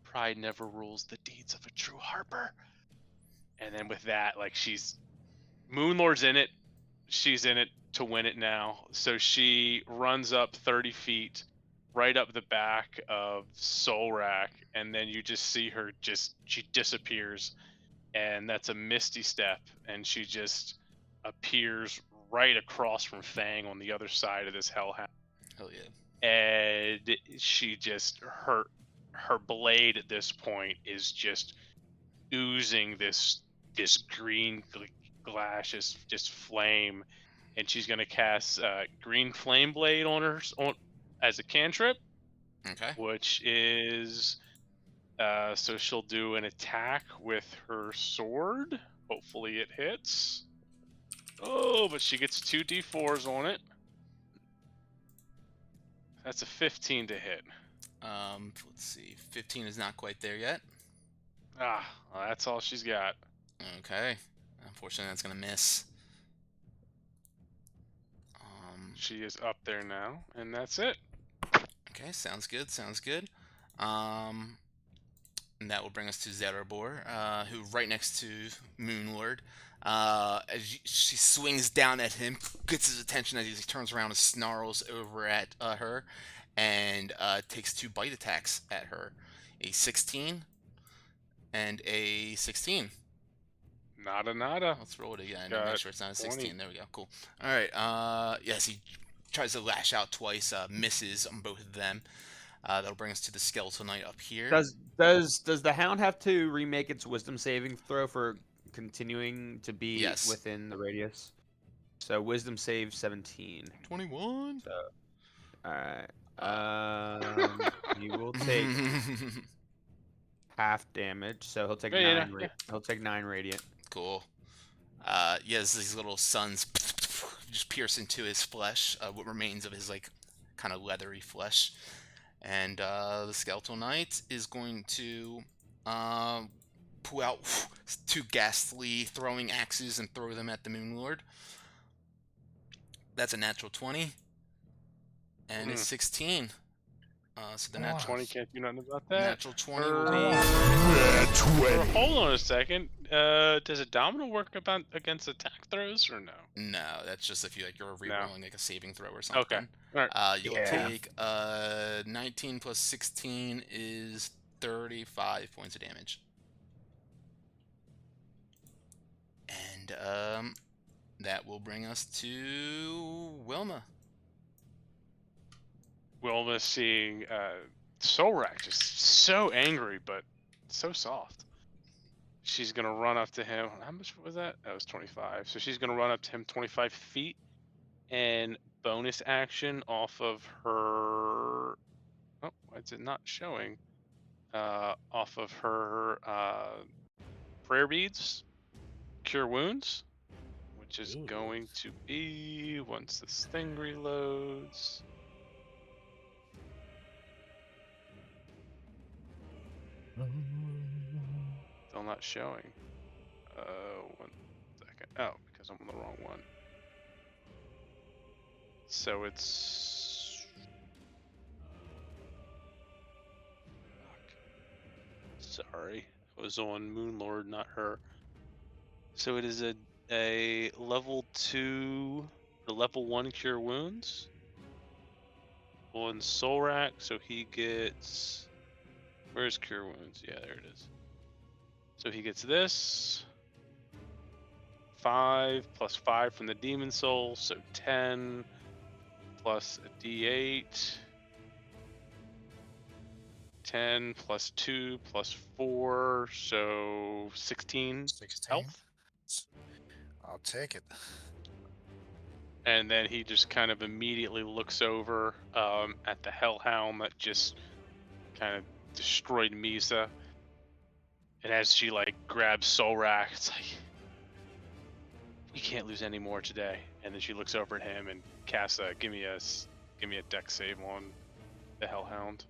Speaker 4: "Pride never rules the deeds of a true Harper." And then with that, like Moonlord's in it. She's in it to win it now. So she runs up 30 feet right up the back of Solrak, and then you just see her she disappears, and that's a misty step, and she just appears right across from Fang on the other side of this hellhound.
Speaker 1: Hell yeah.
Speaker 4: and she just her blade at this point is just oozing this green glass, just flame, and she's gonna cast green flame blade on her as a cantrip,
Speaker 1: Okay.
Speaker 4: which is so she'll do an attack with her sword. Hopefully it hits. Oh, but she gets 2d4s on it. That's a 15 to hit.
Speaker 1: Let's see. 15 is not quite there yet.
Speaker 4: Well, that's all she's got.
Speaker 1: Okay. Unfortunately, that's gonna miss.
Speaker 4: She is up there now, and that's it.
Speaker 1: Okay, sounds good. Sounds good. And that will bring us to Zerabor, who right next to Moonlord. As she swings down at him, gets his attention as he turns around and snarls over at her, and takes 2 bite attacks at her. A 16 and a 16.
Speaker 4: Nada.
Speaker 1: Let's roll it again.
Speaker 4: Got
Speaker 1: Make sure it's not a 16.
Speaker 4: 20.
Speaker 1: There we go. Cool. All right. Yes, he tries to lash out twice. Misses on both of them. That'll bring us to the Skeletal Knight up here.
Speaker 2: Does the Hound have to remake its Wisdom saving throw for continuing to be
Speaker 1: Yes.
Speaker 2: within the radius? So Wisdom save 17.
Speaker 1: 21.
Speaker 2: So, all right. You will take half damage, so he'll take
Speaker 4: Yeah,
Speaker 2: 9.
Speaker 4: yeah.
Speaker 2: He'll take 9 radiant.
Speaker 1: Cool. Yes, these little suns just pierce into his flesh, what remains of his like kind of leathery flesh, and the Skeletal Knight is going to pull out 2 ghastly throwing axes and throw them at the Moonlord. That's a natural 20 and a 16. So the natural
Speaker 4: 20 can't do nothing about that.
Speaker 1: natural 20 will be.
Speaker 5: Nat 20.
Speaker 4: Hold on a second. Does Abdominal work against attack throws or no?
Speaker 1: No, that's just if you're rerolling like a saving throw or
Speaker 4: Okay.
Speaker 1: something.
Speaker 4: Alright.
Speaker 1: You'll
Speaker 6: Yeah.
Speaker 1: take 19 plus 16 is 35 points of damage. And that will bring us to Wilma.
Speaker 4: Wilma seeing Solrak just so angry, but so soft. She's gonna run up to him. How much was that? That was 25. So she's gonna run up to him 25 feet, and bonus action off of her. Oh, why is it not showing? Off of her prayer beads, cure wounds, which is going to be once this thing reloads. Still not showing. 1 second. Oh, because I'm on the wrong one. So it's. Fuck. Sorry, I was on Moonlord, not her. So it is a level 2, or level 1 cure wounds on Solrak, so he gets. Where's cure wounds? Yeah, there it is. So he gets this 5 plus 5 from the demon soul, so 10 plus a d8, 10 plus 2 plus 4, so 16
Speaker 3: 16.
Speaker 4: health.
Speaker 3: I'll take it.
Speaker 4: And then he just kind of immediately looks over at the Hellhound that just kind of destroyed Misa. And as she like grabs Solrak, it's like, you can't lose any more today. And then she looks over at him and casts a give me a dex save on the Hellhound.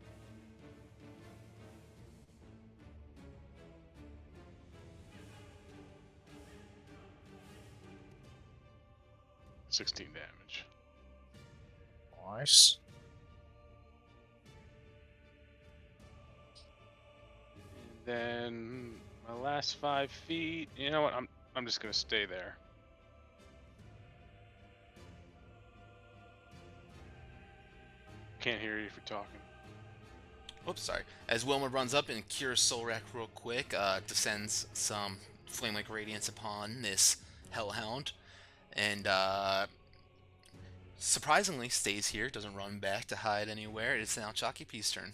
Speaker 4: $16 damage.
Speaker 3: Nice.
Speaker 4: And then my last 5 feet. You know what? I'm just gonna stay there. Can't hear you if you're talking.
Speaker 1: Oops, sorry. As Wilma runs up and cures Solrak real quick, descends some flame-like radiance upon this Hellhound, and surprisingly stays here, doesn't run back to hide anywhere. It's now Chalky P's turn.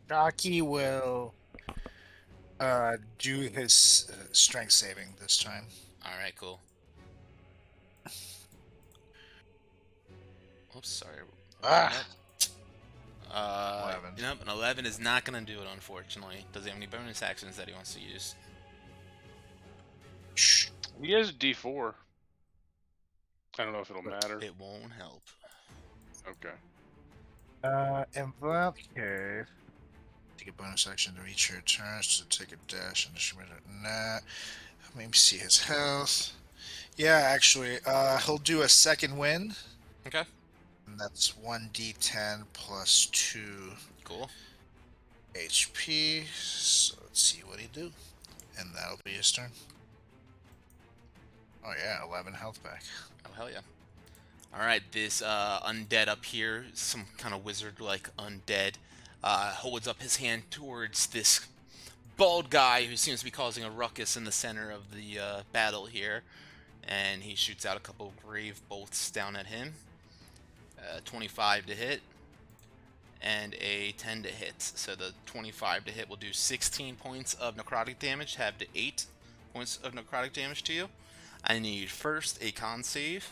Speaker 3: Jockey will do his strength saving this time.
Speaker 1: All right, cool. Oops, sorry.
Speaker 3: Ah,
Speaker 1: Nope.
Speaker 3: 11.
Speaker 1: Nope, an 11 is not going to do it, unfortunately. Does he have any bonus actions that he wants to use?
Speaker 4: He has a D4. I don't know if it'll matter.
Speaker 1: It won't help.
Speaker 4: Okay.
Speaker 3: In that case, take a bonus action to each your turns to take a dash and distribute it. Nah. Let me see his health. Yeah, actually, he'll do a second win.
Speaker 1: Okay.
Speaker 3: And that's 1d10 plus 2
Speaker 1: Cool.
Speaker 3: HP. So let's see what he do. And that'll be his turn. Oh yeah, 11 health back.
Speaker 1: Oh, hell yeah. Alright, this undead up here, some kind of wizard-like undead, holds up his hand towards this bald guy who seems to be causing a ruckus in the center of the battle here. And he shoots out a couple of grave bolts down at him. 25 to hit. And a 10 to hit. So the 25 to hit will do 16 points of necrotic damage, have to 8 points of necrotic damage to you. I need first a con save.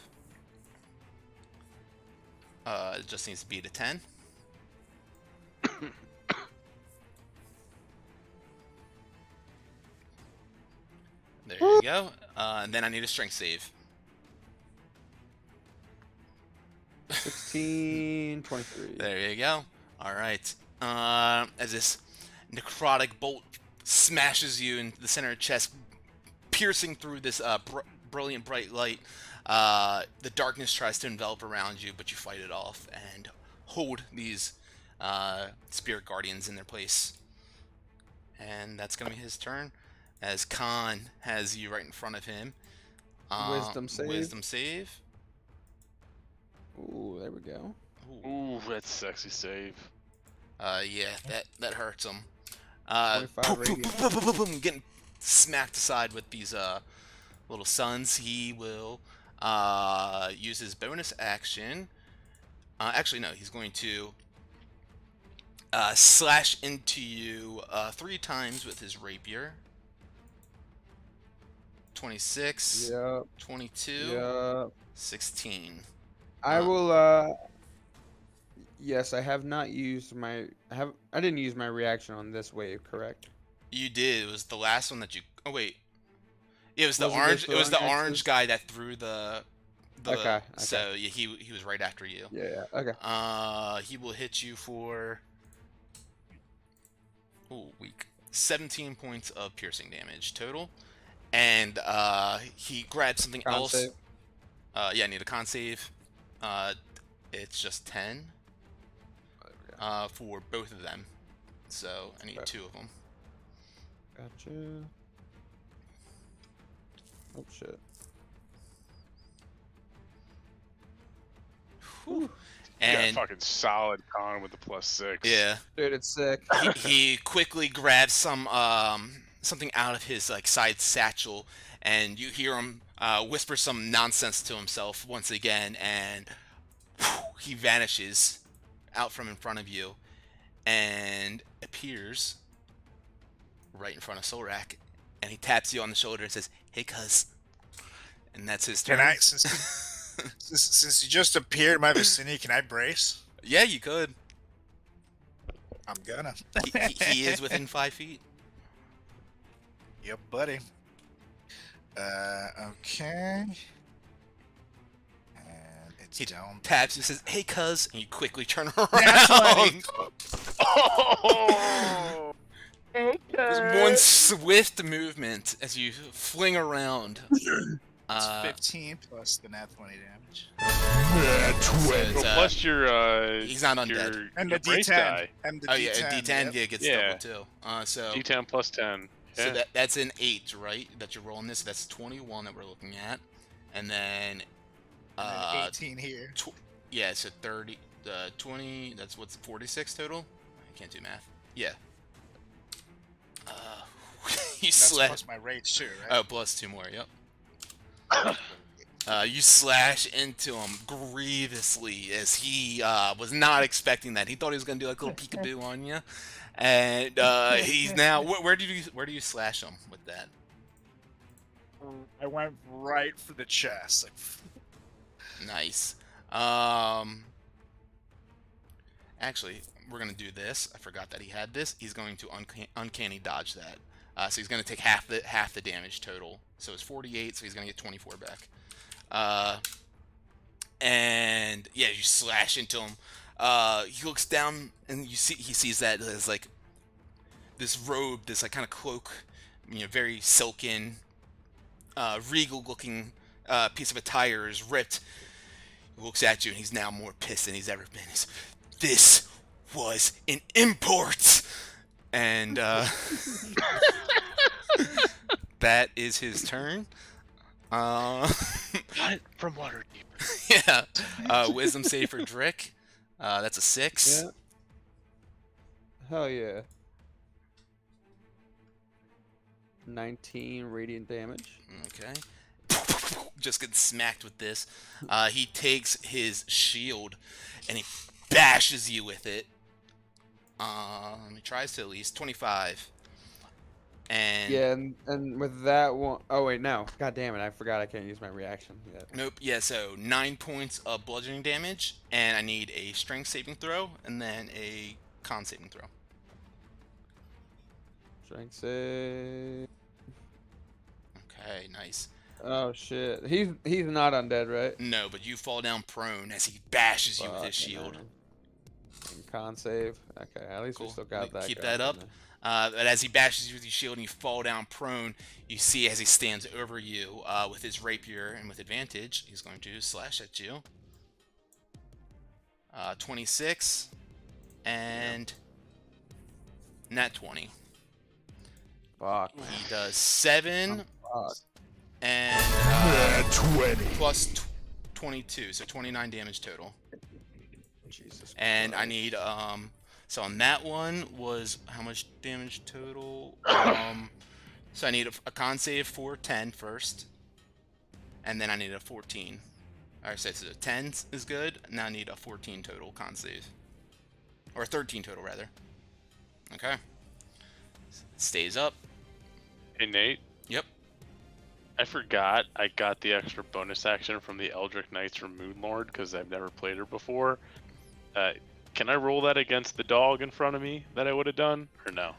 Speaker 1: It just needs to be to 10. There you go. And then I need a strength save.
Speaker 2: 16, 23.
Speaker 1: There you go. Alright. As this necrotic bolt smashes you in the center of the chest, piercing through this brilliant bright light, the darkness tries to envelop around you, but you fight it off and hold these spirit guardians in their place. And that's going to be his turn, as Khan has you right in front of him.
Speaker 2: Wisdom save.
Speaker 1: Wisdom save.
Speaker 2: Ooh, there we go.
Speaker 4: Ooh, that's a sexy save.
Speaker 1: Yeah, that hurts him.
Speaker 2: 25 radiant.
Speaker 1: Getting smacked aside with these little suns. He will use his bonus action. Actually, no, he's going to slash into you 3 times with his rapier. 26,
Speaker 2: Yep.
Speaker 1: 22,
Speaker 2: Yep.
Speaker 1: 16.
Speaker 2: I will. Yes, I have not used my. I didn't use my reaction on this wave, correct?
Speaker 1: You did. It was the last one that you. Oh wait. It was the
Speaker 2: Was it
Speaker 1: orange.
Speaker 2: just
Speaker 1: It was the
Speaker 2: throwing
Speaker 1: orange
Speaker 2: axes?
Speaker 1: guy that threw the.
Speaker 2: Okay.
Speaker 1: So yeah, he was right after you.
Speaker 2: Yeah. Okay.
Speaker 1: He will hit you for. Ooh, weak. 17 points of piercing damage total, and he grabs something
Speaker 2: Con
Speaker 1: else.
Speaker 2: save.
Speaker 1: Yeah, I need a con save. It's just 10. For both of them. So I need
Speaker 2: Okay.
Speaker 1: 2 of them.
Speaker 2: Gotcha. Oh shit.
Speaker 1: Whew.
Speaker 4: Got
Speaker 1: And
Speaker 4: fucking solid con with the +6.
Speaker 1: yeah,
Speaker 2: Dude, it's sick.
Speaker 1: he quickly grabs some something out of his like side satchel, and you hear him whisper some nonsense to himself once again, and he vanishes out from in front of you and appears right in front of Solrak, and he taps you on the shoulder and says, "Hey, cuz," and that's his turn.
Speaker 3: Can I, since you just appeared in my vicinity, can I brace?
Speaker 1: Yeah, you could.
Speaker 3: I'm gonna.
Speaker 1: He is within 5 feet.
Speaker 3: Yep, buddy. Okay. And it's
Speaker 1: He
Speaker 3: down.
Speaker 1: taps you, says, "Hey, cuz," and you quickly turn around.
Speaker 3: That's
Speaker 4: Oh!
Speaker 1: There's one swift movement as you fling around.
Speaker 3: It's 15 plus the nat 20 damage.
Speaker 5: Nat
Speaker 1: So
Speaker 5: 20.
Speaker 1: it's,
Speaker 4: Plus your
Speaker 1: he's not undead.
Speaker 4: your,
Speaker 3: And
Speaker 4: your
Speaker 3: the
Speaker 4: brace
Speaker 3: D10.
Speaker 4: die.
Speaker 3: And the
Speaker 1: Oh
Speaker 3: D10.
Speaker 1: yeah, D10
Speaker 3: yep.
Speaker 1: yeah gets
Speaker 4: Yeah.
Speaker 1: double too. So
Speaker 4: D10 plus 10.
Speaker 1: so
Speaker 4: Yeah.
Speaker 1: that's an 8, right? That you're rolling this. That's 21 that we're looking at, and then
Speaker 3: And then 18 here.
Speaker 1: yeah, so 30, 20. That's what's 46 total. I can't do math. Yeah. You
Speaker 3: That's
Speaker 1: slept.
Speaker 3: plus my rage too, right?
Speaker 1: Oh, plus 2 more. Yep. You slash into him grievously as he was not expecting that. He thought he was gonna do like a little peekaboo on you, and he's now. Where do you slash him with that?
Speaker 3: I went right for the chest. Like,
Speaker 1: Nice. Actually, we're gonna do this. I forgot that he had this. He's going to uncanny dodge that. So he's gonna take half the damage total. So it's 48. So he's gonna get 24 back. And yeah, you slash into him. He looks down and he sees that there's like this robe, this like kind of cloak, very silken, regal looking piece of attire is ripped. He looks at you and he's now more pissed than he's ever been. This was an import, and that is his turn.
Speaker 4: Got it from Waterdeep.
Speaker 1: Yeah. Wisdom save for Drick. That's a 6.
Speaker 7: Yeah. Hell yeah. 19 radiant damage.
Speaker 1: Okay. Just gets smacked with this. He takes his shield and he bashes you with it. He tries to at least 25. And
Speaker 7: Yeah, and with that one, oh wait, no, god damn it, I forgot I can't use my reaction yet.
Speaker 1: nope. Yeah. So 9 points of bludgeoning damage, and I need a strength saving throw and then a con saving throw.
Speaker 7: Strength save.
Speaker 1: Okay. Nice.
Speaker 7: Oh shit, he's not undead, right?
Speaker 1: No, but you fall down prone as he bashes you with his
Speaker 7: Fucking
Speaker 1: shield.
Speaker 7: hell. And con save. Okay, at least
Speaker 1: Cool.
Speaker 7: we still got that.
Speaker 1: Keep
Speaker 7: going
Speaker 1: that up.
Speaker 7: then.
Speaker 1: But as he bashes you with his shield and you fall down prone, you see as he stands over you with his rapier and with advantage, he's going to slash at you. 26 and nat 20.
Speaker 7: Fuck.
Speaker 1: He does 7
Speaker 7: Fuck.
Speaker 1: and
Speaker 5: 20.
Speaker 1: plus 22, so 29 damage total.
Speaker 7: Jesus.
Speaker 1: And I
Speaker 7: Christ.
Speaker 1: need so on that one was how much damage total? So I need a con save for 10 first, and then I need a 14. Alright, so 10 is good. Now I need a 14 total con save, or 13 total rather. Okay. Stays up.
Speaker 4: Hey Nate,
Speaker 1: Yep.
Speaker 4: I forgot I got the extra bonus action from the Eldritch Knights from Moonlord because I've never played her before. Can I roll that against the dog in front of me that I would have done, or no?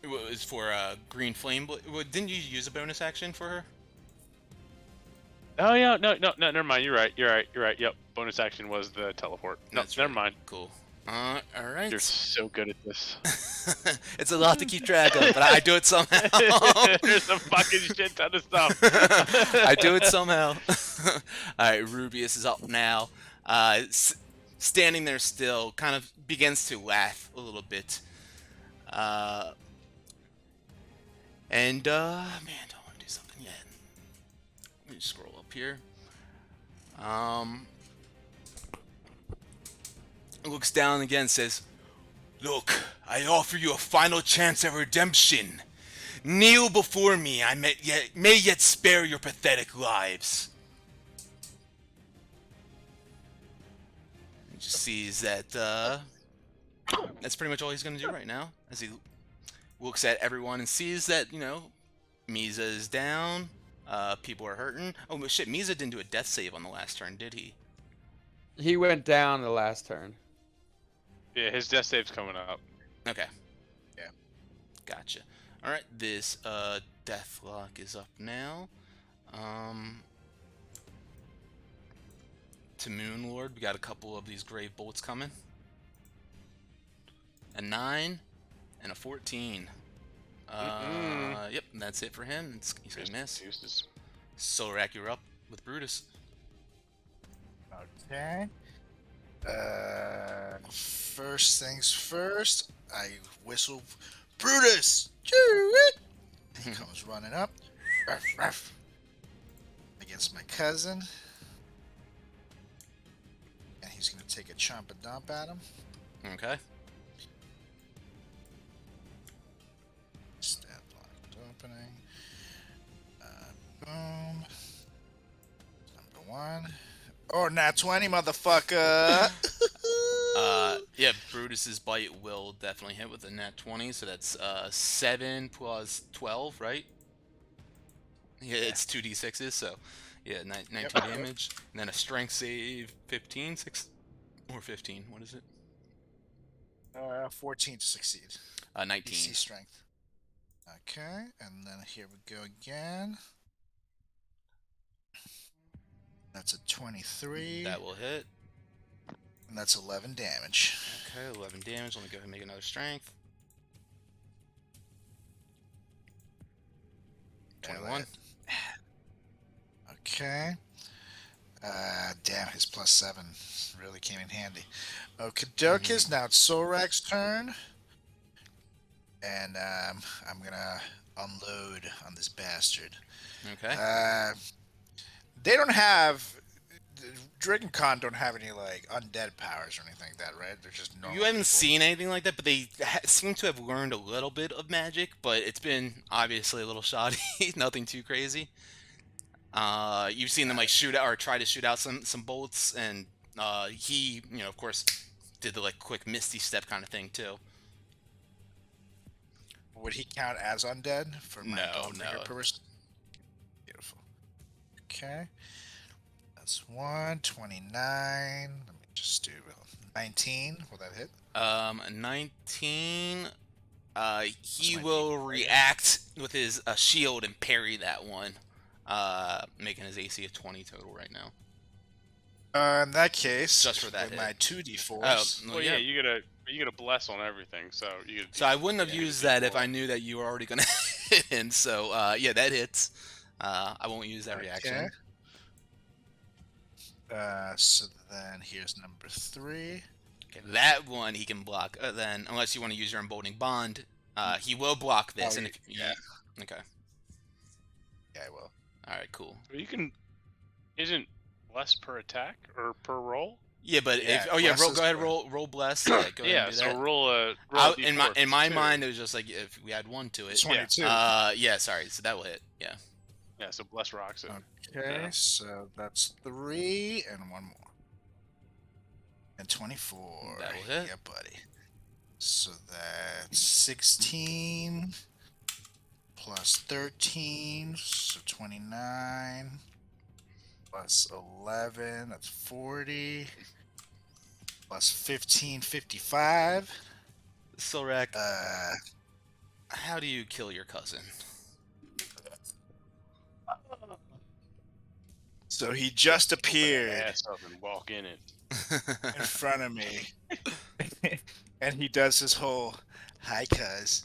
Speaker 1: It was for green flame. Didn't you use a bonus action for her?
Speaker 4: Oh yeah, no, never mind. You're right. Yep, bonus action was the teleport. No,
Speaker 1: That's
Speaker 4: never
Speaker 1: right.
Speaker 4: mind.
Speaker 1: Cool. All right.
Speaker 4: You're so good at this.
Speaker 1: It's a lot to keep track of, but I do it somehow.
Speaker 4: There's a fucking shit ton of stuff.
Speaker 1: I do it somehow. All right, Rubius is up now. Standing there still, kind of begins to laugh a little bit. Man, don't want to do something yet. Let me scroll up here. Looks down again and says, "Look, I offer you a final chance at redemption. Kneel before me, I may yet spare your pathetic lives." And just sees that, that's pretty much all he's going to do right now. As he looks at everyone and sees that, Misa is down, people are hurting. Oh, but shit, Misa didn't do a death save on the last turn, did he?
Speaker 7: He went down the last turn.
Speaker 4: Yeah, his death save's coming up.
Speaker 1: Okay.
Speaker 3: Yeah.
Speaker 1: Gotcha. Alright, this Deathlock is up now. To Moonlord, we got a couple of these grave bolts coming. A 9 and a 14. Yep, that's it for him. He's gonna miss.
Speaker 4: Excuses.
Speaker 1: Solrak, you're up with Brutus.
Speaker 3: okay. First things first, I whistle, Brutus! He comes running up. Ruff, ruff, against my cousin. And he's going to take a chomp a dump at him.
Speaker 1: Okay.
Speaker 3: Stat block opening. Boom. Or nat 20, motherfucker.
Speaker 1: Yeah, Brutus's bite will definitely hit with a nat 20, so that's 7 plus 12, right? Yeah, it's 2d6s, so yeah, 19
Speaker 3: Yep.
Speaker 1: damage. And then a strength save 15, 6, or 15, what is it?
Speaker 3: 14 to succeed.
Speaker 1: 19.
Speaker 3: DC strength. Okay, and then here we go again. That's a 23.
Speaker 1: That will hit.
Speaker 3: And that's 11 damage.
Speaker 1: Okay, 11 damage. Let me go ahead and make another strength. 21.
Speaker 3: Okay. Damn, his +7 really came in handy. Okie dokies, now it's Sorak's turn. And I'm gonna unload on this bastard.
Speaker 1: Okay.
Speaker 3: They don't have... DragonCon don't have any, like, undead powers or anything like that, right? They're just normal
Speaker 1: You haven't
Speaker 3: people.
Speaker 1: seen anything like that, but they seem to have learned a little bit of magic, but it's been obviously a little shoddy. Nothing too crazy. You've seen them like shoot out or try to shoot out some bolts, and he, of course, did the like quick misty step kind of thing too.
Speaker 3: Would he count as undead for my
Speaker 1: No.
Speaker 3: purpose? Beautiful. Okay. That's 129. Let me just do 19. Will that hit?
Speaker 1: 19. He
Speaker 3: my
Speaker 1: will
Speaker 3: D4.
Speaker 1: react with his shield and parry that one, making his AC a 20 total right now.
Speaker 3: In that case,
Speaker 1: Just for that
Speaker 3: with
Speaker 1: hit.
Speaker 3: my 2d4s.
Speaker 1: Oh,
Speaker 4: Well, yeah, you get a bless on everything, so you. Get,
Speaker 1: So I wouldn't have
Speaker 4: you get a
Speaker 1: used that if
Speaker 4: D4.
Speaker 1: I knew that you were already gonna hit him. So yeah, that hits. I won't use that reaction.
Speaker 3: So then here's number 3.
Speaker 1: Okay, that one he can block. Then, unless you want to use your emboldening bond, he will block this.
Speaker 3: Oh,
Speaker 1: And if
Speaker 3: yeah.
Speaker 1: okay,
Speaker 3: Yeah, I will.
Speaker 1: all right, cool.
Speaker 4: You can. Isn't less per attack or per roll?
Speaker 1: Yeah, but
Speaker 3: Yeah,
Speaker 1: if
Speaker 3: bless
Speaker 1: go ahead,
Speaker 3: is
Speaker 1: roll bless. Yeah, go ahead
Speaker 4: Yeah,
Speaker 1: and do
Speaker 4: so
Speaker 1: that.
Speaker 4: roll a.
Speaker 1: In my mind, it was just like if we had 1 to it.
Speaker 3: 22.
Speaker 1: Yeah, sorry. So that will hit. Yeah.
Speaker 4: Yeah, so bless rocks it.
Speaker 3: Okay,
Speaker 4: Yeah.
Speaker 3: so that's 3 and 1 more. And 24.
Speaker 1: That will hit.
Speaker 3: Yeah, buddy. So that's 16 plus 13, so 29 plus 11, that's 40 plus 15, 55.
Speaker 1: Silrak, how do you kill your cousin?
Speaker 3: So he just appeared
Speaker 4: Ass up and walk in it.
Speaker 3: in front of me, and he does his whole "hi, cuz,"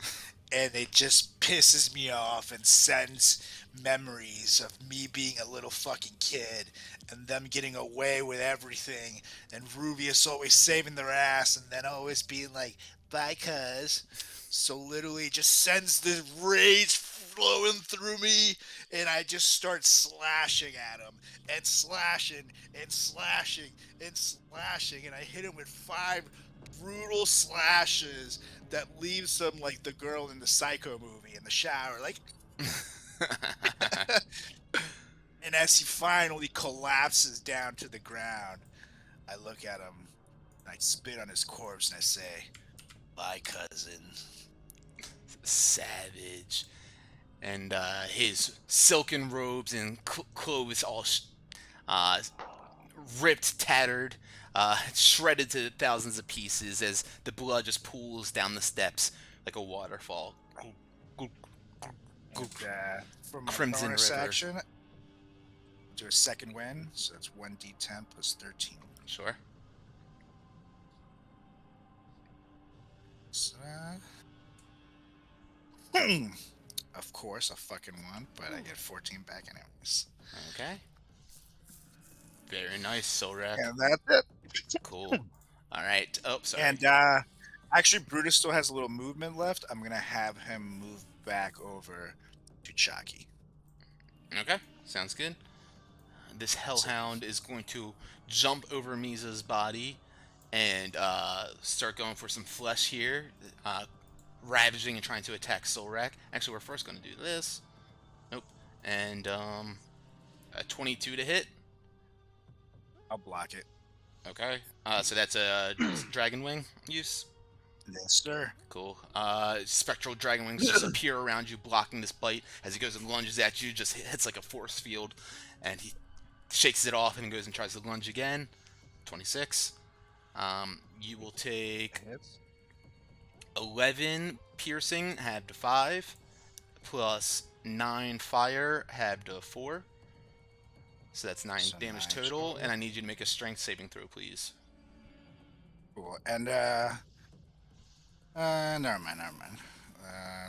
Speaker 3: and it just pisses me off and sends memories of me being a little fucking kid and them getting away with everything, and Rubius always saving their ass and then always being like, "Bye, cuz." So literally just sends the rage flowing through me, and I just start slashing at him and slashing and slashing and slashing, and I hit him with 5 brutal slashes that leaves him like the girl in the Psycho movie in the shower, like. And as he finally collapses down to the ground, I look at him, and I spit on his corpse, and I say, "Bye, cousin."
Speaker 1: Savage. And his silken robes and clothes all ripped, tattered, shredded to thousands of pieces as the blood just pools down the steps like a waterfall.
Speaker 3: And, for my
Speaker 1: Crimson
Speaker 3: bonus
Speaker 1: River.
Speaker 3: action, do a second win, so that's 1d10 plus 13.
Speaker 1: Sure.
Speaker 3: So, of course, a fucking 1, but I get 14 back anyways.
Speaker 1: Okay. Very nice, Solrak.
Speaker 3: And that's it.
Speaker 1: Cool. All right. Oh, sorry.
Speaker 3: And actually, Brutus still has a little movement left. I'm gonna have him move back over to Chalky.
Speaker 1: Okay. Sounds good. This hellhound is going to jump over Misa's body and start going for some flesh here, ravaging and trying to attack Solrak. Actually, we're first going to do this. Nope. And a 22 to hit.
Speaker 3: I'll block it.
Speaker 1: Okay. So that's a dragon wing use.
Speaker 3: Yes, sir.
Speaker 1: Cool. Spectral dragon wings just appear around you, blocking this bite. As he goes and lunges at you, just hits like a force field, and he shakes it off and goes and tries to lunge again. 26. You will take
Speaker 3: Hits.
Speaker 1: 11 piercing, halved to 5, plus 9 fire, halved to 4. So that's 9
Speaker 3: So
Speaker 1: damage
Speaker 3: 9
Speaker 1: total,
Speaker 3: total.
Speaker 1: and I need you to make a strength saving throw, please.
Speaker 3: Cool. And never mind.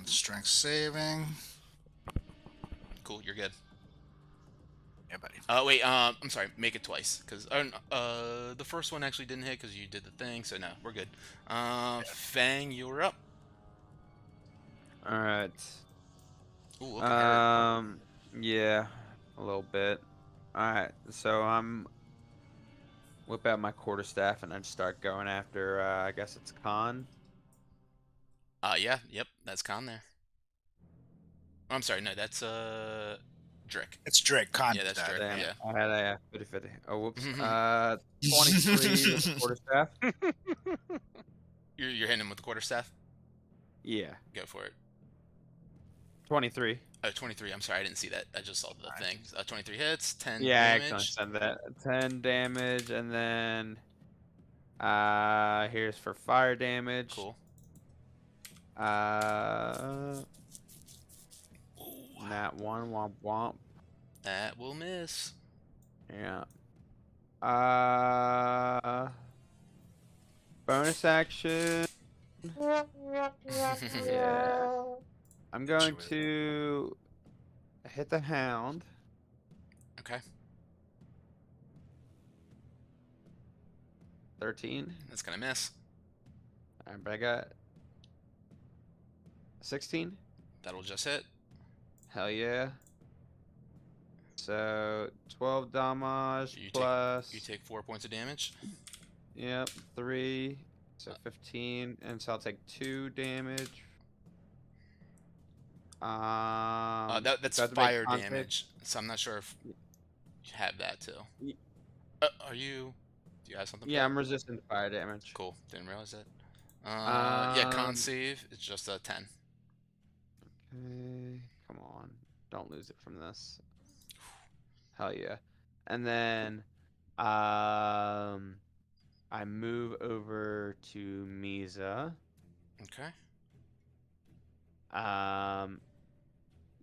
Speaker 3: Strength saving.
Speaker 1: Cool, you're good.
Speaker 3: Yeah, buddy.
Speaker 1: Wait, I'm sorry, make it twice, because the first one actually didn't hit because you did the thing, so no, we're good. Fang, you're up.
Speaker 7: All right.
Speaker 1: Ooh, looking hurt.
Speaker 7: Yeah, a little bit. All right, so I'm whip out my quarterstaff and I just start going after. I guess it's Khan.
Speaker 1: Yeah, yep, that's Con there. Oh, I'm sorry, no, that's Drick.
Speaker 3: It's Drake. Con
Speaker 1: Yeah,
Speaker 3: did
Speaker 1: that's
Speaker 3: that.
Speaker 1: Drake.
Speaker 7: Damn,
Speaker 1: Yeah.
Speaker 7: I had a 50-50. Oh, whoops.
Speaker 1: Mhm.
Speaker 7: 23 with the quarterstaff.
Speaker 1: You're hitting him with the quarterstaff.
Speaker 7: Yeah,
Speaker 1: Go for it.
Speaker 7: 23.
Speaker 1: Oh, 23. I'm sorry, I didn't see that. I just saw the
Speaker 3: Alright.
Speaker 1: thing. 23 hits, 10
Speaker 7: Yeah, I accidentally
Speaker 1: damage.
Speaker 7: said that. 10 damage, and then here's for fire damage.
Speaker 1: Cool. Ooh,
Speaker 7: Nat 1 womp womp.
Speaker 1: that will miss.
Speaker 7: Yeah. Bonus action. Yeah. I'm going
Speaker 3: with-
Speaker 7: to hit the hound.
Speaker 1: Okay,
Speaker 7: 13.
Speaker 1: that's gonna miss.
Speaker 7: Alright, but I got 16.
Speaker 1: That'll just hit.
Speaker 7: Hell yeah. So 12 damage plus.
Speaker 1: You take 4 points of damage.
Speaker 7: Yep, 3. So 15, and so I'll take 2 damage.
Speaker 1: That's
Speaker 7: do I have to make
Speaker 1: fire
Speaker 7: con save?
Speaker 1: damage. So I'm not sure if you have that too.
Speaker 7: Ye-
Speaker 1: Are you? Do you have something? for
Speaker 7: Yeah,
Speaker 1: that?
Speaker 7: I'm resistant to fire damage.
Speaker 1: Cool. Didn't realize that. Yeah, con
Speaker 7: Um,
Speaker 1: save. It's just a 10.
Speaker 7: Okay, come on. Don't lose it from this. Hell yeah. And then I move over to Misa.
Speaker 1: Okay.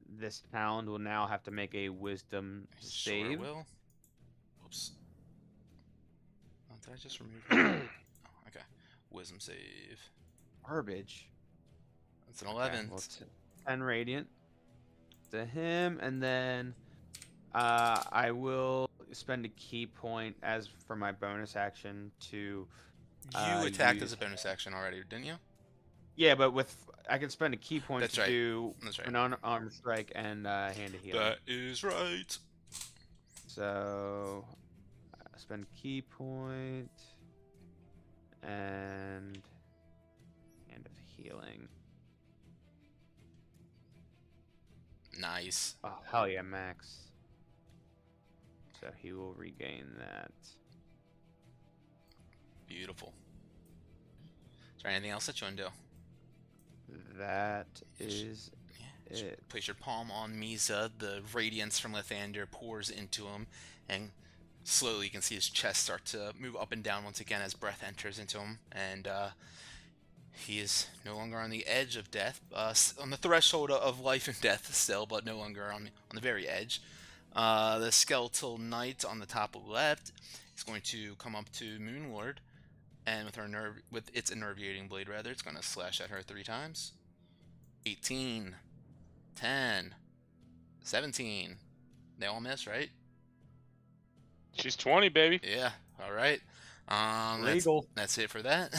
Speaker 7: This hound will now have to make a wisdom
Speaker 1: Sure
Speaker 7: save.
Speaker 1: will. Whoops. Oh, did I just remove that? Oh, okay. Wisdom save.
Speaker 7: Garbage.
Speaker 1: That's an
Speaker 7: Okay,
Speaker 1: 11.
Speaker 7: well, 10 radiant to him, and then I will spend a key point as for my bonus action to.
Speaker 1: You attacked
Speaker 7: use-
Speaker 1: as a bonus action already, didn't you?
Speaker 7: Yeah, but I can spend a key point
Speaker 1: That's
Speaker 7: to
Speaker 1: right.
Speaker 7: do
Speaker 1: That's right.
Speaker 7: an unarmed strike and hand to healing.
Speaker 1: That is right.
Speaker 7: So spend key point and hand of healing.
Speaker 1: Nice.
Speaker 7: Oh hell yeah, max. So he will regain that.
Speaker 1: Beautiful. Is there anything else that you want to do?
Speaker 7: That is
Speaker 1: Yeah. Just
Speaker 7: it.
Speaker 1: place your palm on Misa. The radiance from Lathander pours into him, and slowly you can see his chest start to move up and down once again as breath enters into him, and he is no longer on the edge of death, on the threshold of life and death still, but no longer on the very edge. The skeletal knight on the top left is going to come up to Moonlord, and with its enervating blade, rather, it's going to slash at her 3 times. 18, 10, 17. They all miss, right?
Speaker 4: She's 20, baby.
Speaker 1: Yeah. All right.
Speaker 7: Legal.
Speaker 1: That's it for that.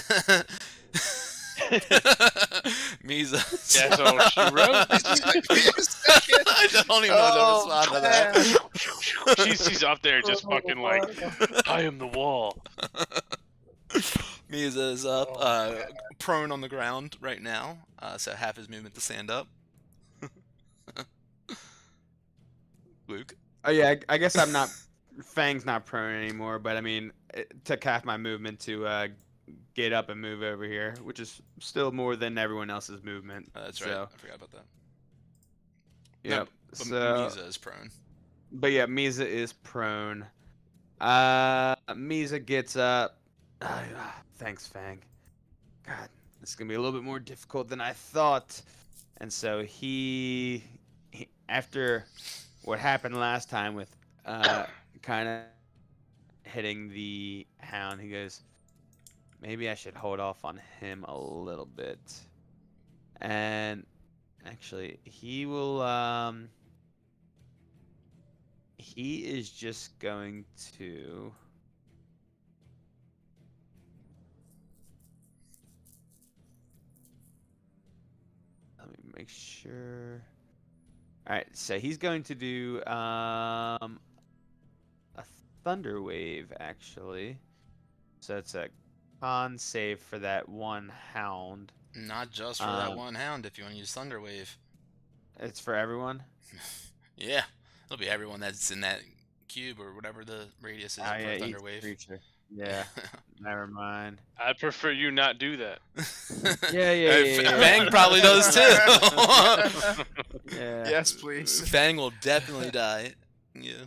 Speaker 1: Misa.
Speaker 4: That's all she wrote.
Speaker 1: I don't even know how to respond to that.
Speaker 4: She's up there just fucking like, I am the wall.
Speaker 1: Misa is up, prone on the ground right now, so half his movement to stand up. Luke.
Speaker 7: Oh yeah, I guess I'm not Fang's not prone anymore, but I mean, it took half my movement to get up and move over here, which is still more than everyone else's movement.
Speaker 1: That's right. I forgot about that. No,
Speaker 7: Yep.
Speaker 1: but
Speaker 7: So,
Speaker 1: Misa is prone.
Speaker 7: but yeah, Misa is prone. Misa gets up. Thanks, Fang. God, this is gonna be a little bit more difficult than I thought. And so he after what happened last time with kind of hitting the hound, he goes, maybe I should hold off on him a little bit. And actually, he will he is just going to let me make sure. All right, so he's going to do a thunder wave actually. So it's a con save for that one hound.
Speaker 1: Not just for that one hound. If you want to use Thunder Wave.
Speaker 7: It's for everyone.
Speaker 1: Yeah, it'll be everyone that's in that cube or whatever the radius is for
Speaker 7: Yeah,
Speaker 1: Thunder
Speaker 7: each
Speaker 1: Wave.
Speaker 7: creature. Yeah, never mind.
Speaker 4: I prefer you not do that.
Speaker 7: Yeah.
Speaker 1: Fang probably does too.
Speaker 7: Yeah.
Speaker 3: Yes, please.
Speaker 1: Fang will definitely die. Yeah.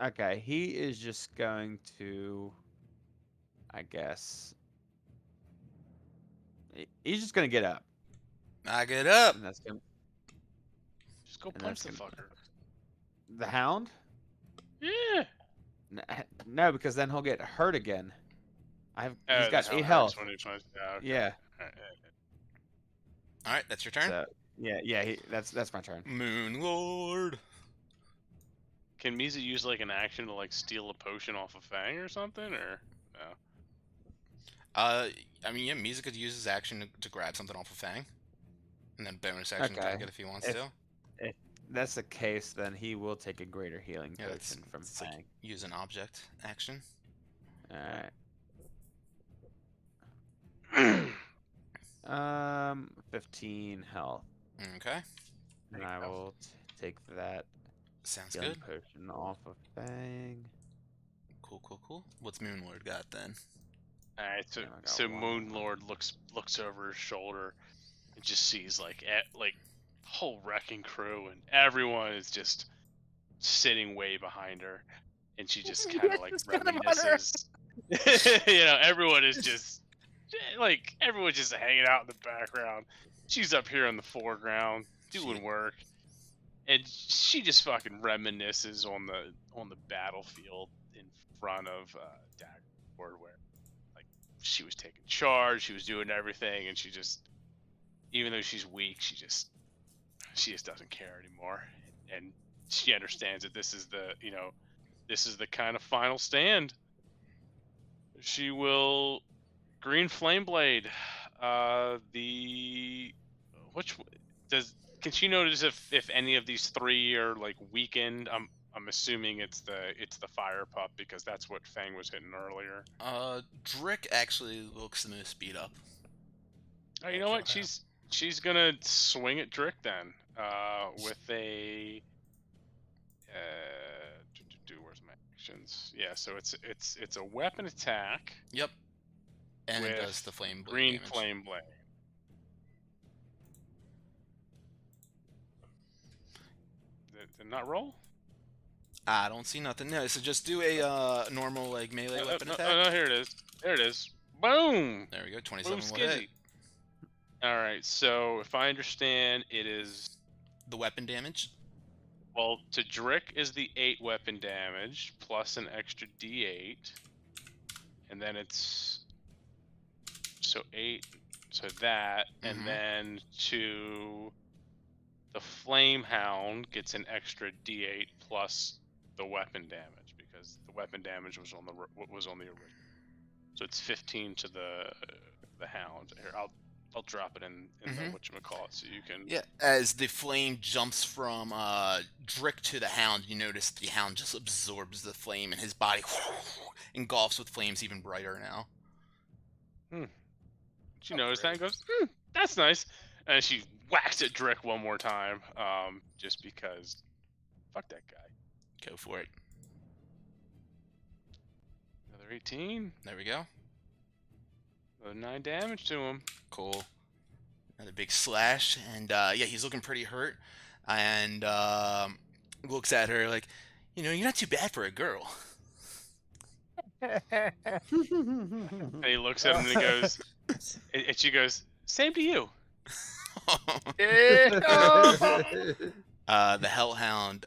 Speaker 7: Okay, he is just going to, I guess. He's just gonna get up.
Speaker 1: I get up.
Speaker 7: And that's gonna.
Speaker 4: Just go
Speaker 7: And
Speaker 4: punch
Speaker 7: that's
Speaker 4: the
Speaker 7: gonna-
Speaker 4: fucker.
Speaker 7: The hound?
Speaker 4: Yeah.
Speaker 7: No, because then he'll get hurt again. He's got
Speaker 4: that's
Speaker 7: 8
Speaker 4: how
Speaker 7: health.
Speaker 4: it hurts when he punches- okay.
Speaker 7: Yeah.
Speaker 4: Alright,
Speaker 1: All right, that's your turn.
Speaker 7: So yeah. That's my turn.
Speaker 1: Moon Lord.
Speaker 4: Can Misa use like an action to like steal a potion off of Fang or something, or no?
Speaker 1: I mean, yeah, Misa could use his action to grab something off of Fang, and then bonus action
Speaker 7: Okay.
Speaker 1: attack it if he wants
Speaker 7: If-
Speaker 1: to.
Speaker 7: If that's the case, then he will take a greater healing
Speaker 1: Yeah, it's,
Speaker 7: potion from
Speaker 1: it's like
Speaker 7: Fang.
Speaker 1: use an object action.
Speaker 7: Alright. 15 health.
Speaker 1: Okay,
Speaker 7: And I will take that
Speaker 1: sounds
Speaker 7: healing
Speaker 1: good.
Speaker 7: potion off of Fang.
Speaker 1: Cool. What's Moon Lord got then?
Speaker 4: Alright, so
Speaker 7: Yeah, I got
Speaker 4: so
Speaker 7: one.
Speaker 4: Moon Lord looks over his shoulder and just sees like whole wrecking crew, and everyone is just sitting way behind her, and she just kind of like reminisces. Everyone is just like everyone's just hanging out in the background. She's up here in the foreground doing work, and she just fucking reminisces on the battlefield in front of Daggerford, where like she was taking charge, she was doing everything, and she just, even though she's weak, she just doesn't care anymore, and she understands that this is the kind of final stand. She will Green Flame Blade. Can she notice if any of these 3 are like weakened? I'm assuming it's the fire pup, because that's what Fang was hitting earlier.
Speaker 1: Drick actually looks the most beat up.
Speaker 4: Oh, you know what? She's gonna swing at Drick then. With a where's my actions? Yeah, so it's a weapon attack.
Speaker 1: Yep. And it
Speaker 4: with
Speaker 1: does the flame blade
Speaker 4: green
Speaker 1: damage.
Speaker 4: flame blade. Did not roll?
Speaker 1: I don't see nothing. No, so just do a normal like melee weapon attack.
Speaker 4: No, here it is. There it is. Boom!
Speaker 1: There we go.
Speaker 4: Boom
Speaker 1: 27 will hit.
Speaker 4: skizzy. Alright, so if I understand, it is...
Speaker 1: The weapon damage.
Speaker 4: Well, to Drick is the 8 weapon damage, plus an extra d8. And then it's... So 8, so that, and then to... The Flame Hound gets an extra d8 plus the weapon damage, because the weapon damage was on the original. So it's 15 to the Hound. Here, I'll drop it in the whatchamacallit so you can...
Speaker 1: Yeah, as the flame jumps from Drick to the Hound, you notice the Hound just absorbs the flame, and his body engulfs with flames even brighter now.
Speaker 4: She noticed that and goes, that's nice. And she whacks at Drick one more time, just because fuck that guy.
Speaker 1: Go for it.
Speaker 4: Another 18.
Speaker 1: There we go.
Speaker 4: Another 9 damage to him.
Speaker 1: Cool. Another big slash, and yeah, he's looking pretty hurt, and looks at her like, you know, you're not too bad for a girl.
Speaker 4: And he looks at him and he goes, and she goes, same to you.
Speaker 1: The Hellhound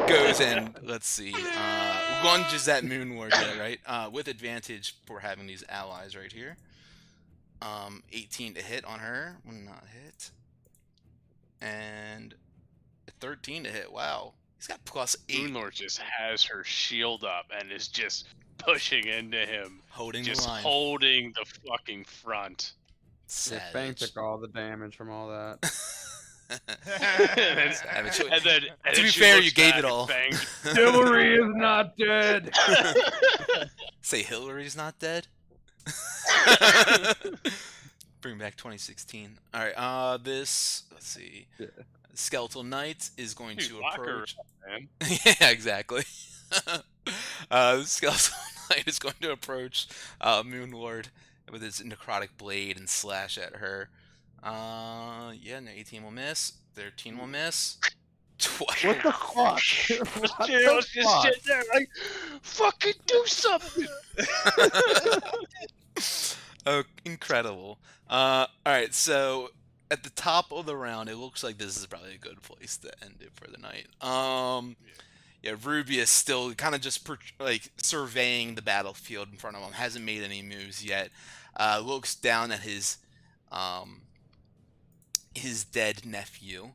Speaker 1: goes and, let's see, lunges at Moonward, yeah, right? With advantage for having these allies right here. 18 to hit on her, will not hit. And 13 to hit, wow. He's got +8.
Speaker 4: Moonlord just has her shield up and is just pushing into him.
Speaker 1: Holding
Speaker 4: Just
Speaker 1: the line.
Speaker 4: holding the fucking front.
Speaker 7: Yeah, Fang
Speaker 1: Savage.
Speaker 7: took all the damage from all that.
Speaker 1: Savage.
Speaker 4: And then
Speaker 1: To be
Speaker 4: she
Speaker 1: fair,
Speaker 4: looks
Speaker 1: you gave
Speaker 4: back
Speaker 1: it all.
Speaker 4: and bangs.
Speaker 7: Hillary is not dead.
Speaker 1: Say Hillary's not dead? Bring back 2016. Alright, this, let's see.
Speaker 7: Yeah.
Speaker 1: Skeletal Knight is going
Speaker 4: Dude,
Speaker 1: to
Speaker 4: lock her
Speaker 1: approach.
Speaker 4: up, man.
Speaker 1: Yeah, exactly. Skeletal Knight is going to approach Moonlord with his necrotic blade and slash at her. Yeah, no, 18 will miss. 13 will miss. 12.
Speaker 7: What the fuck? What
Speaker 4: Gerald's
Speaker 7: the
Speaker 4: just
Speaker 7: fuck?
Speaker 4: sitting there like, fucking do something.
Speaker 1: Oh, incredible. Alright, so at the top of the round, it looks like this is probably a good place to end it for the night. Yeah, Ruby is still kind of just like surveying the battlefield in front of him. Hasn't made any moves yet. Looks down at his dead nephew,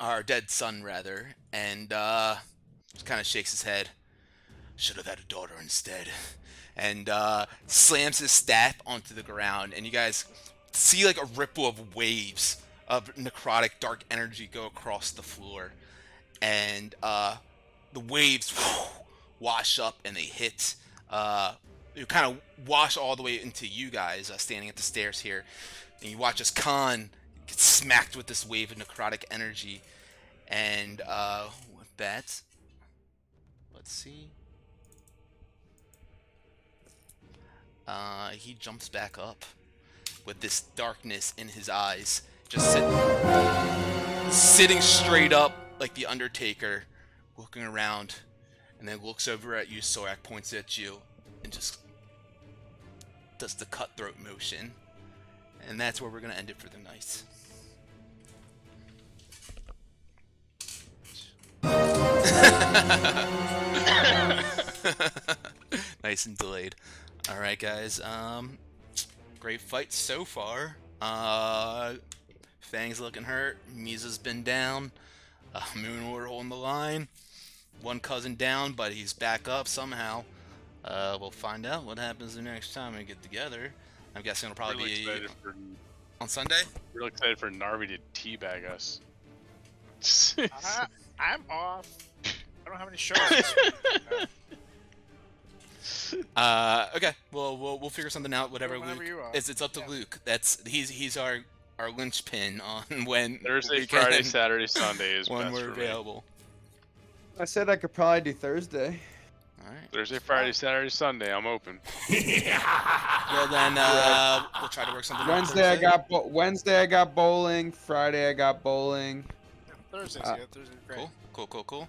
Speaker 1: or dead son rather, and just kind of shakes his head. Should have had a daughter instead. And slams his staff onto the ground, and you guys see like a ripple of waves of necrotic dark energy go across the floor, and the waves wash up and they hit. You kind of wash all the way into you guys standing at the stairs here, and you watch as Khan gets smacked with this wave of necrotic energy, and with that, let's see. He jumps back up with this darkness in his eyes, just sitting straight up like the Undertaker, looking around, and then looks over at you, Sorak, points at you, and just does the cutthroat motion. And that's where we're going to end it for the night. Nice and delayed. Alright, guys, great fight so far. Fang's looking hurt, Misa's been down, Moonward holding the line, one cousin down, but he's back up somehow. We'll find out what happens the next time we get together. I'm guessing it'll probably
Speaker 4: Really
Speaker 1: be
Speaker 4: excited for,
Speaker 1: on Sunday?
Speaker 4: really excited for Narvi to teabag us.
Speaker 3: I'm off. I don't have any shows this week.
Speaker 1: Okay, well, we'll figure something out. Whatever
Speaker 3: Whenever
Speaker 1: Luke,
Speaker 3: you are.
Speaker 1: it's up to
Speaker 3: Yeah.
Speaker 1: Luke. He's our linchpin on when
Speaker 4: Thursday,
Speaker 1: we can-
Speaker 4: Friday, Saturday, Sunday is
Speaker 1: when
Speaker 4: best
Speaker 1: we're
Speaker 4: for me.
Speaker 1: available.
Speaker 7: I said I could probably do Thursday.
Speaker 1: All right.
Speaker 4: Thursday, Friday, Saturday, Sunday, I'm open.
Speaker 1: Well then, we'll try to work something out.
Speaker 7: Wednesday
Speaker 1: Thursday.
Speaker 7: Wednesday I got bowling. Friday I got bowling.
Speaker 3: Thursday's
Speaker 7: Uh,
Speaker 3: good. Thursday's great.
Speaker 1: Cool.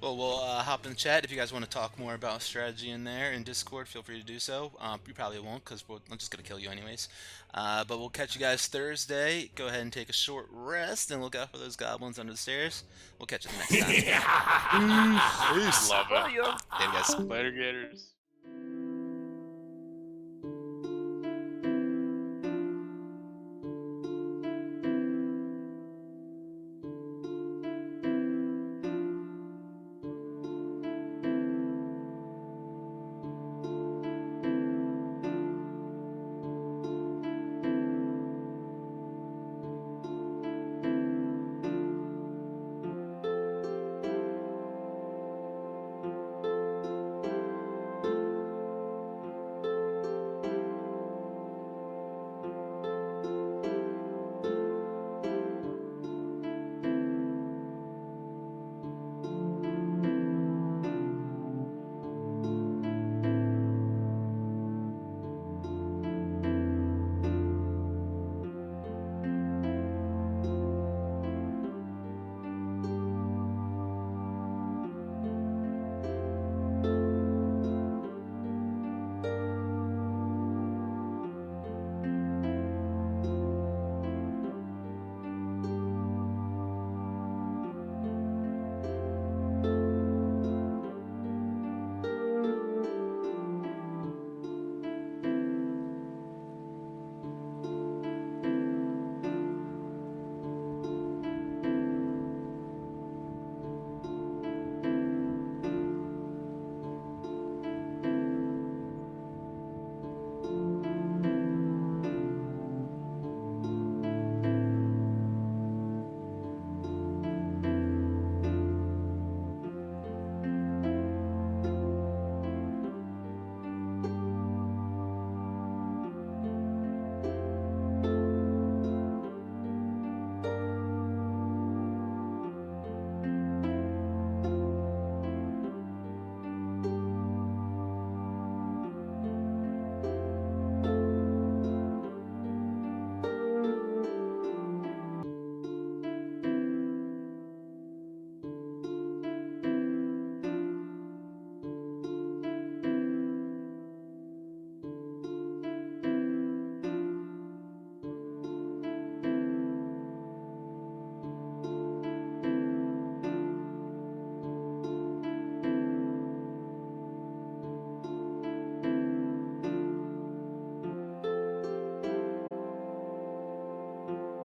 Speaker 1: Well, we'll hop in the chat if you guys want to talk more about strategy in there in Discord. Feel free to do so. You probably won't because I'm just gonna kill you anyways. But we'll catch you guys Thursday. Go ahead and take a short rest and look out for those goblins under the stairs. We'll catch you the next time. Peace.
Speaker 4: Love it.
Speaker 1: Yeah, guys.
Speaker 4: Later, Gators.